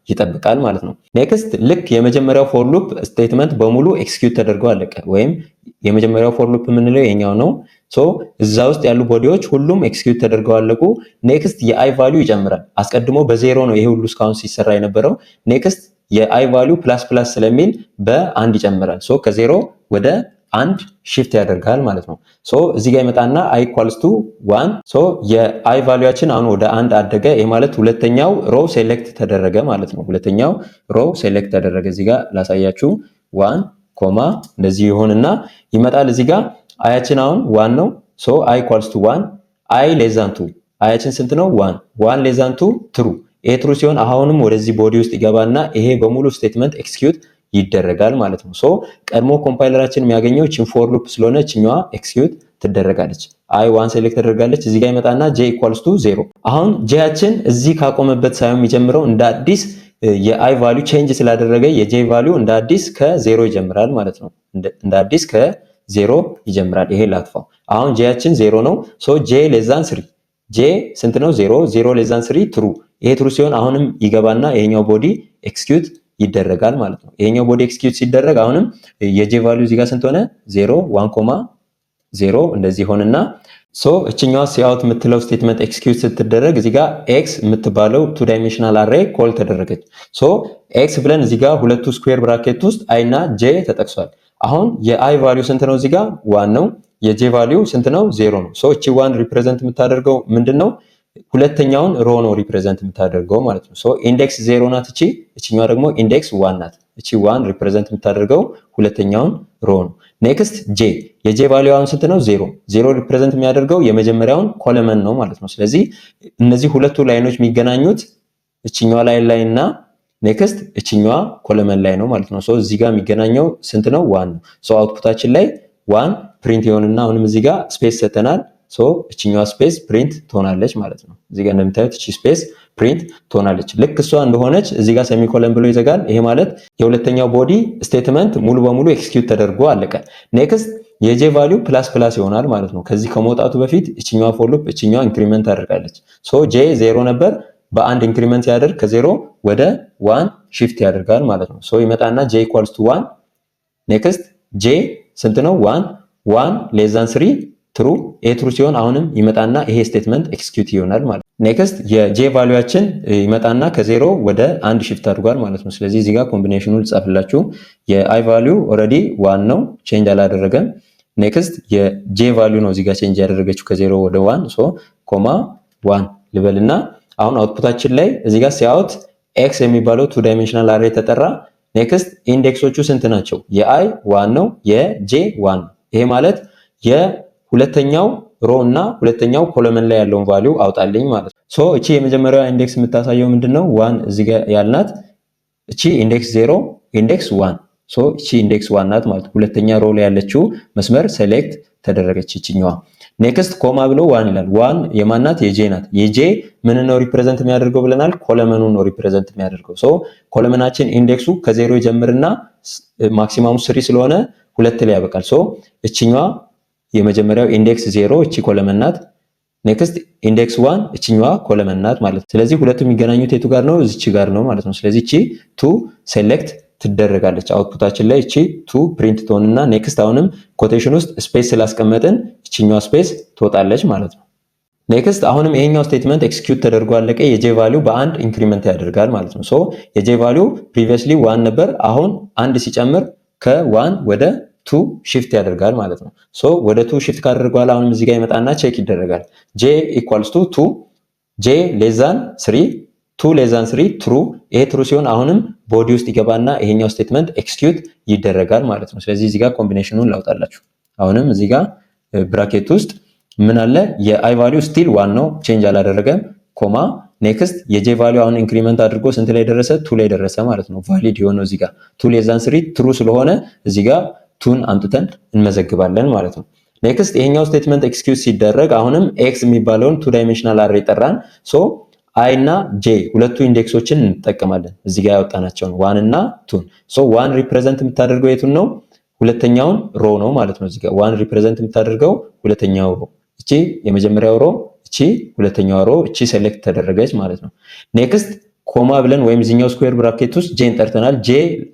ይጠብቃል ማለት ነው። ኔክስት ልክ የመጀመሪያው ፎር ሉፕ ስቴትመንት በሙሉ ኤክስኪዩት ተደርገው አለቀ። ወይም የመጀመሪያው ፎር ሉፕ የምንለው የኛው ነው። ሶ እዛ ውስጥ ያሉ ቦዲዎች ሁሉም ኤክስኪዩት ተደርገው አለቁ። ኔክስት የአይ ቫልዩ ይጨምራል። አስቀድሞ በዜሮ ነው ይሄ ሁሉ እስካሁን ሲሰራ የነበረው። ኔክስት የአይ ቫልዩ ፕላስ ፕላስ ስለሚል በአንድ ይጨምራል። ሶ ከዜሮ ወደ አንድ shift ያደርጋል ማለት ነው። ሶ እዚህ ጋር ይመጣና i equals to 1 ሶ የi ቫልዩአችን አሁን ወደ አንድ አደገ። ይሄ ማለት ሁለተኛው ሮው ሴሌክት ተደረገ ማለት ነው። ሁለተኛው ሮው ሴሌክት ተደረገ። እዚህ ጋር ላሳያችሁ 1 ኮማ እንደዚህ ይሆንና ይመጣል። እዚህ ጋር አያችን አሁን 1 ነው። ሶ i equals to 1 i less than 2 አያችን ስንት ነው? 1 1 less than 2 true። ይሄ ትሩ ሲሆን አሁንም ወደዚህ ቦዲ ውስጥ ይገባና ይሄ በሙሉ ስቴትመንት ኤክስኪዩት ይደረጋል ማለት ነው። ሶ ቀድሞ ኮምፓይለራችን የሚያገኘው ቺን ፎር ሉፕ ስለሆነ ቺኛዋ ኤክስኪዩት ትደረጋለች። አይ 1 ሴሌክት ተደርጋለች። እዚህ ጋር ይመጣና j equals to 0 አሁን ጄያችን እዚህ ካቆመበት ሳይሆን የሚጀምረው እንደ አዲስ የአይ ቫልዩ ቼንጅ ስላደረገ የj ቫልዩ እንደ አዲስ ከ0 ይጀምራል ማለት ነው። እንደ አዲስ ከ0 ይጀምራል። ይሄ ላጥፋው። አሁን ጄያችን 0 ነው። ሶ j less than 3 j ስንት ነው? 0 0 less than 3 ትሩ። ይሄ ትሩ ሲሆን አሁንም ይገባና ይሄኛው ቦዲ ኤክስኪዩት ይደረጋል ማለት ነው። ይሄኛው ቦዲ ኤክስኪዩት ሲደረግ አሁንም የጄ ቫልዩ እዚህ ጋር ስንት ሆነ? 0 1.0 እንደዚህ ሆነና ሶ እችኛዋ ሲአውት የምትለው ስቴትመንት ኤክስኪዩት ስትደረግ እዚህ ጋር ኤክስ የምትባለው ቱ ዳይሜንሽናል አሬ ኮል ተደረገች። ሶ ኤክስ ብለን እዚህ ጋር ሁለቱ ስኩዌር ብራኬት ውስጥ አይ እና ጄ ተጠቅሷል። አሁን የአይ ቫልዩ ስንት ነው? እዚህ ጋር 1 ነው። የጄ ቫልዩ ስንት ነው? 0 ነው። ሶ እቺ 1 ሪፕሬዘንት የምታደርገው ምንድነው? ሁለተኛውን ሮ ነው ሪፕሬዘንት የምታደርገው ማለት ነው። ሶ ኢንዴክስ 0 ናት እቺ፣ እቺኛዋ ደግሞ ኢንዴክስ 1 ናት። እቺ 1 ሪፕሬዘንት የምታደርገው ሁለተኛውን ሮ ነው። ኔክስት ጄ፣ የጄ ቫልዩ አሁን ስንት ነው? 0 0 ሪፕሬዘንት የሚያደርገው የመጀመሪያውን ኮለመን ነው ማለት ነው። ስለዚህ እነዚህ ሁለቱ ላይኖች የሚገናኙት እቺኛዋ ላይ እና ኔክስት እቺኛዋ ኮለመን ላይ ነው ማለት ነው። ሶ እዚህ ጋር የሚገናኘው ስንት ነው? 1 ነው። ሶ አውትፑታችን ላይ 1 ፕሪንት ይሆንና አሁንም እዚህ ጋር ስፔስ ሰተናል። ሶ እቺኛዋ ስፔስ ፕሪንት ትሆናለች ማለት ነው። እዚህ ጋር እንደምታዩት እቺ ስፔስ ፕሪንት ትሆናለች። ልክ እሷ እንደሆነች እዚህ ጋር ሴሚኮለን ብሎ ይዘጋል። ይሄ ማለት የሁለተኛው ቦዲ ስቴትመንት ሙሉ በሙሉ ኤክስኪዩት ተደርጎ አለቀ። ኔክስት የጄ ቫልዩ ፕላስ ፕላስ ይሆናል ማለት ነው። ከዚህ ከመውጣቱ በፊት እቺኛዋ ፎር ሉፕ እቺኛዋ ኢንክሪመንት አድርጋለች። ሶ ጄ 0 ነበር፣ በአንድ ኢንክሪመንት ያደርግ ከ0 ወደ 1 ሺፍት ያደርጋል ማለት ነው። ሶ ይመጣና ጄ ኢኳልስ ቱ 1 ኔክስት ጄ ስንት ነው? 1 ሌስ ዛን 3 ትሩ። ኤ ትሩ ሲሆን አሁንም ይመጣና ይሄ ስቴትመንት ኤክስኪዩት ይሆናል ማለት ነው። ኔክስት የጄ ቫልዩአችን ይመጣና ከ0 ወደ 1 ሺፍት አድርጓል ማለት ነው። ስለዚህ እዚህ ጋር ኮምቢኔሽኑን ልጻፍላችሁ። የአይ ቫልዩ ኦልሬዲ 1 ነው፣ ቼንጅ አላደረገም። ኔክስት የጄ ቫልዩ ነው እዚህ ጋር ቼንጅ ያደረገችው ከ0 ወደ 1 ሶ ኮማ 1 ልበልና አሁን አውትፑታችን ላይ እዚህ ጋር ሲያውት ኤክስ የሚባለው ቱ ዳይሜንሽናል አሬ ተጠራ። ኔክስት ኢንዴክሶቹ ስንት ናቸው? የአይ 1 ነው፣ የጄ 1 ነው። ይሄ ማለት የሁለተኛው ሮ እና ሁለተኛው ኮለመን ላይ ያለውን ቫልዩ አውጣልኝ ማለት ነው። ሶ እቺ የመጀመሪያው ኢንዴክስ የምታሳየው ምንድነው? 1 እዚህ ጋር ያልናት እቺ ኢንዴክስ 0 ኢንዴክስ 1 ሶ እቺ ኢንዴክስ 1 ናት ማለት ሁለተኛ ሮ ላይ ያለችው መስመር ሴሌክት ተደረገች እቺኛዋ። ኔክስት ኮማ ብሎ 1 ይላል። 1 የማናት? የጄ ናት። የጄ ምን ነው ሪፕሬዘንት የሚያደርገው ብለናል? ኮለመኑን ነው ሪፕሬዘንት የሚያደርገው። ሶ ኮለመናችን ኢንዴክሱ ከ0 ይጀምርና ማክሲማሙ 3 ስለሆነ 2 ላይ ያበቃል። ሶ እቺኛዋ የመጀመሪያው ኢንዴክስ 0 እቺ ኮለመን ናት። ኔክስት ኢንዴክስ 1 እቺኛዋ ኮለመን ናት ማለት ነው። ስለዚህ ሁለቱም የሚገናኙት የቱ ጋር ነው? እዚች ጋር ነው ማለት ነው። ስለዚህ እቺ 2 ሴሌክት ትደረጋለች። አውትፑታችን ላይ እቺ 2 ፕሪንት ትሆንና ኔክስት አሁንም ኮቴሽን ውስጥ ስፔስ ስላስቀመጥን እቺኛዋ ስፔስ ትወጣለች ማለት ነው። ኔክስት አሁንም ይሄኛው ስቴትመንት ኤክስኪዩት ተደርጎ አለቀ። የጄ ቫልዩ በአንድ ኢንክሪመንት ያደርጋል ማለት ነው። ሶ የጄ ቫልዩ ፕሪቪየስሊ 1 ነበር። አሁን 1 ሲጨምር ከ1 ወደ 2 ሺፍት ያደርጋል ማለት ነው። ሶ ወደ 2 ሺፍት ካደረገ በኋላ አሁንም እዚህ ጋር ይመጣና ቼክ ይደረጋል። j equals to 2 j less than 3 2 less than 3 ትሩ። ይሄ ትሩ ሲሆን አሁንም ቦዲ ውስጥ ይገባና ይሄኛው ስቴትመንት ኤክስኪዩት ይደረጋል ማለት ነው። ስለዚህ እዚህ ጋር ኮምቢኔሽኑን ላውጣላችሁ። አሁንም እዚህ ጋር ብራኬት ውስጥ ምን አለ? የአይ ቫልዩ ስቲል 1 ነው፣ ቼንጅ አላደረገም። ኮማ ኔክስት የጄ ቫልዩ አሁን ኢንክሪመንት አድርጎ ስንት ላይ ደረሰ? 2 ላይ ደረሰ ማለት ነው። ቫሊድ የሆነው እዚህ ጋር 2 less than 3 ትሩ ስለሆነ እዚህ ጋር ቱን አምጥተን እንመዘግባለን ማለት ነው። ኔክስት ይሄኛው ስቴትመንት ኤክስኪዩት ሲደረግ አሁንም ኤክስ የሚባለውን ቱ ዳይሜንሽናል አሬ ጠራን። ሶ አይ እና ጄ ሁለቱ ኢንዴክሶችን እንጠቀማለን። እዚህ ጋር ያወጣናቸውን 1 እና 2 ሶ 1 ሪፕሬዘንት የምታደርገው የቱን ነው? ሁለተኛውን ሮ ነው ማለት ነው። እዚህ ጋር 1 ሪፕሬዘንት የምታደርገው ሁለተኛው ሮ እቺ የመጀመሪያው ሮ፣ እቺ ሁለተኛው ሮ፣ እቺ ሴሌክት ተደረገች ማለት ነው። ኔክስት ኮማ ብለን ወይም እዚህኛው ስኩዌር ብራኬት ውስጥ ጄን ጠርተናል። ጄ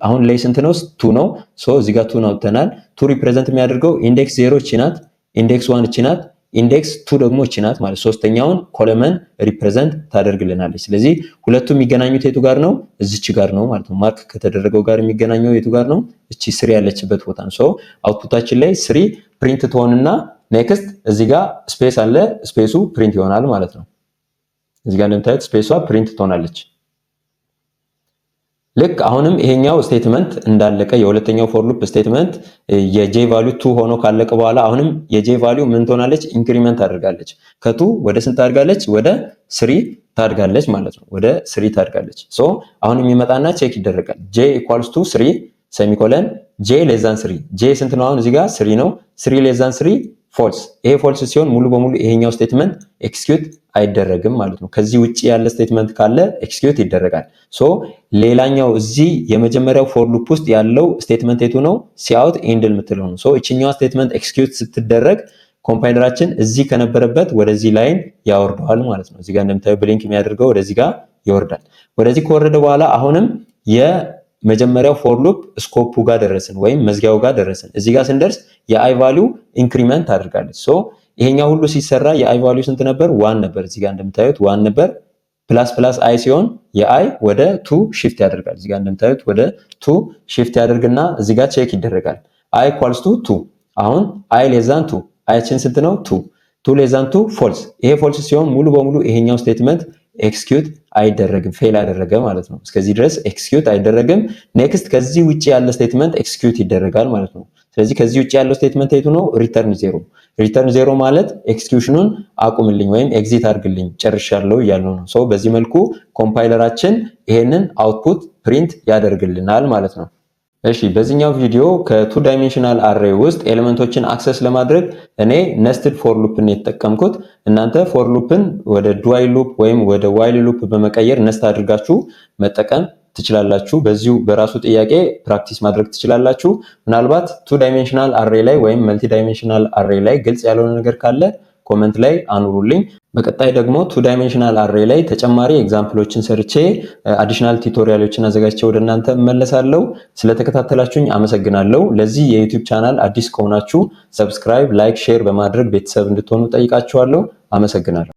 አሁን ላይ ስንት ነው? 2 ነው። ሶ እዚህ ጋር 2 አውጥተናል። 2 ሪፕሬዘንት የሚያደርገው ኢንዴክስ 0 እቺ ናት፣ ኢንዴክስ 1 እቺ ናት፣ ኢንዴክስ 2 ደግሞ እቺ ናት ማለት ሶስተኛውን ኮለመን ሪፕሬዘንት ታደርግልናለች። ስለዚህ ሁለቱ የሚገናኙት የቱ ጋር ነው? እዚች ጋር ነው ማለት ነው። ማርክ ከተደረገው ጋር የሚገናኘው የቱ ጋር ነው? እቺ ስሪ ያለችበት ቦታ ነው። ሶ አውትፑታችን ላይ ስሪ ፕሪንት ትሆንና ኔክስት እዚህ ጋር ስፔስ አለ፣ ስፔሱ ፕሪንት ይሆናል ማለት ነው። እዚህ ጋር እንደምታዩት ስፔሷ ፕሪንት ትሆናለች። ልክ አሁንም ይሄኛው ስቴትመንት እንዳለቀ የሁለተኛው ፎር ሉፕ ስቴትመንት የጄ ቫልዩ 2 ሆኖ ካለቀ በኋላ አሁንም የጄ ቫልዩ ምን ትሆናለች? ኢንክሪመንት ታደርጋለች። ከ2 ወደ ስንት ታድጋለች? ወደ 3 ታድጋለች ማለት ነው። ወደ 3 ታድጋለች። ሶ አሁንም የሚመጣና ቼክ ይደረጋል። ጄ ኢኳልስ ቱ 3 ሴሚኮለን ጄ ሌስ ዛን 3 ጄ ስንት ነው? አሁን እዚህ ጋር 3 ነው። 3 ሌስ ዛን 3 ፎልስ። ይሄ ፎልስ ሲሆን ሙሉ በሙሉ ይሄኛው ስቴትመንት ኤክስኪዩት አይደረግም ማለት ነው። ከዚህ ውጪ ያለ ስቴትመንት ካለ ኤክስኪዩት ይደረጋል። ሶ ሌላኛው እዚህ የመጀመሪያው ፎር ሉፕ ውስጥ ያለው ስቴትመንት የቱ ነው? ሲአውት ኤንድል የምትለው ነው። ሶ እቺኛዋ ስቴትመንት ኤክስኪዩት ስትደረግ ኮምፓይለራችን እዚህ ከነበረበት ወደዚህ ላይን ያወርደዋል ማለት ነው። እዚህ ጋር እንደምታዩ ብሊንክ የሚያደርገው ወደዚህ ጋር ይወርዳል። ወደዚህ ከወረደ በኋላ አሁንም የመጀመሪያው ፎር ሉፕ ስኮፑ ጋር ደረስን ወይም መዝጊያው ጋር ደረስን። እዚህ ጋር ስንደርስ የአይ ቫልዩ ኢንክሪመንት አድርጋለች። ሶ ይሄኛው ሁሉ ሲሰራ የአይ ቫልዩ ስንት ነበር? 1 ነበር። እዚህ ጋር እንደምታዩት 1 ነበር። ፕላስ ፕላስ አይ ሲሆን የአይ ወደ 2 ሺፍት ያደርጋል። እዚህ ጋር እንደምታዩት ወደ 2 ሺፍት ያደርግና እዚህ ጋር ቼክ ይደረጋል። አይ ኢኳልስ ቱ 2። አሁን አይ ሌስ ዛን 2 አይችን ስንት ነው? 2 2 ሌስ ዛን 2 ፎልስ። ይሄ ፎልስ ሲሆን ሙሉ በሙሉ ይሄኛው ስቴትመንት ኤክስኪዩት አይደረግም፣ ፌል አደረገ ማለት ነው። እስከዚህ ድረስ ኤክስኪዩት አይደረግም። ኔክስት ከዚህ ውጪ ያለ ስቴትመንት ኤክስኪዩት ይደረጋል ማለት ነው። ስለዚህ ከዚህ ውጪ ያለው ስቴትመንት የቱ ነው? ሪተርን 0። ሪተርን 0 ማለት ኤክስኪዩሽኑን አቁምልኝ ወይም ኤግዚት አድርግልኝ ጨርሻለሁ እያለው ነው። ሶ በዚህ መልኩ ኮምፓይለራችን ይሄንን አውትፑት ፕሪንት ያደርግልናል ማለት ነው። እሺ በዚህኛው ቪዲዮ ከቱ ዳይሜንሽናል አሬ ውስጥ ኤሌመንቶችን አክሰስ ለማድረግ እኔ ነስትድ ፎር ሉፕን የተጠቀምኩት። እናንተ ፎር ሉፕን ወደ ዱዋይል ሉፕ ወይም ወደ ዋይል ሉፕ በመቀየር ነስት አድርጋችሁ መጠቀም ትችላላችሁ። በዚሁ በራሱ ጥያቄ ፕራክቲስ ማድረግ ትችላላችሁ። ምናልባት ቱ ዳይሜንሽናል አሬ ላይ ወይም መልቲ ዳይሜንሽናል አሬ ላይ ግልጽ ያልሆነ ነገር ካለ ኮሜንት ላይ አኑሩልኝ። በቀጣይ ደግሞ ቱ ዳይሜንሽናል አሬ ላይ ተጨማሪ ኤግዛምፕሎችን ሰርቼ አዲሽናል ቱቶሪያሎችን አዘጋጅቼ ወደ እናንተ እመለሳለሁ። ስለተከታተላችሁኝ አመሰግናለሁ። ለዚህ የዩቲዩብ ቻናል አዲስ ከሆናችሁ ሰብስክራይብ፣ ላይክ፣ ሼር በማድረግ ቤተሰብ እንድትሆኑ ጠይቃችኋለሁ። አመሰግናለሁ።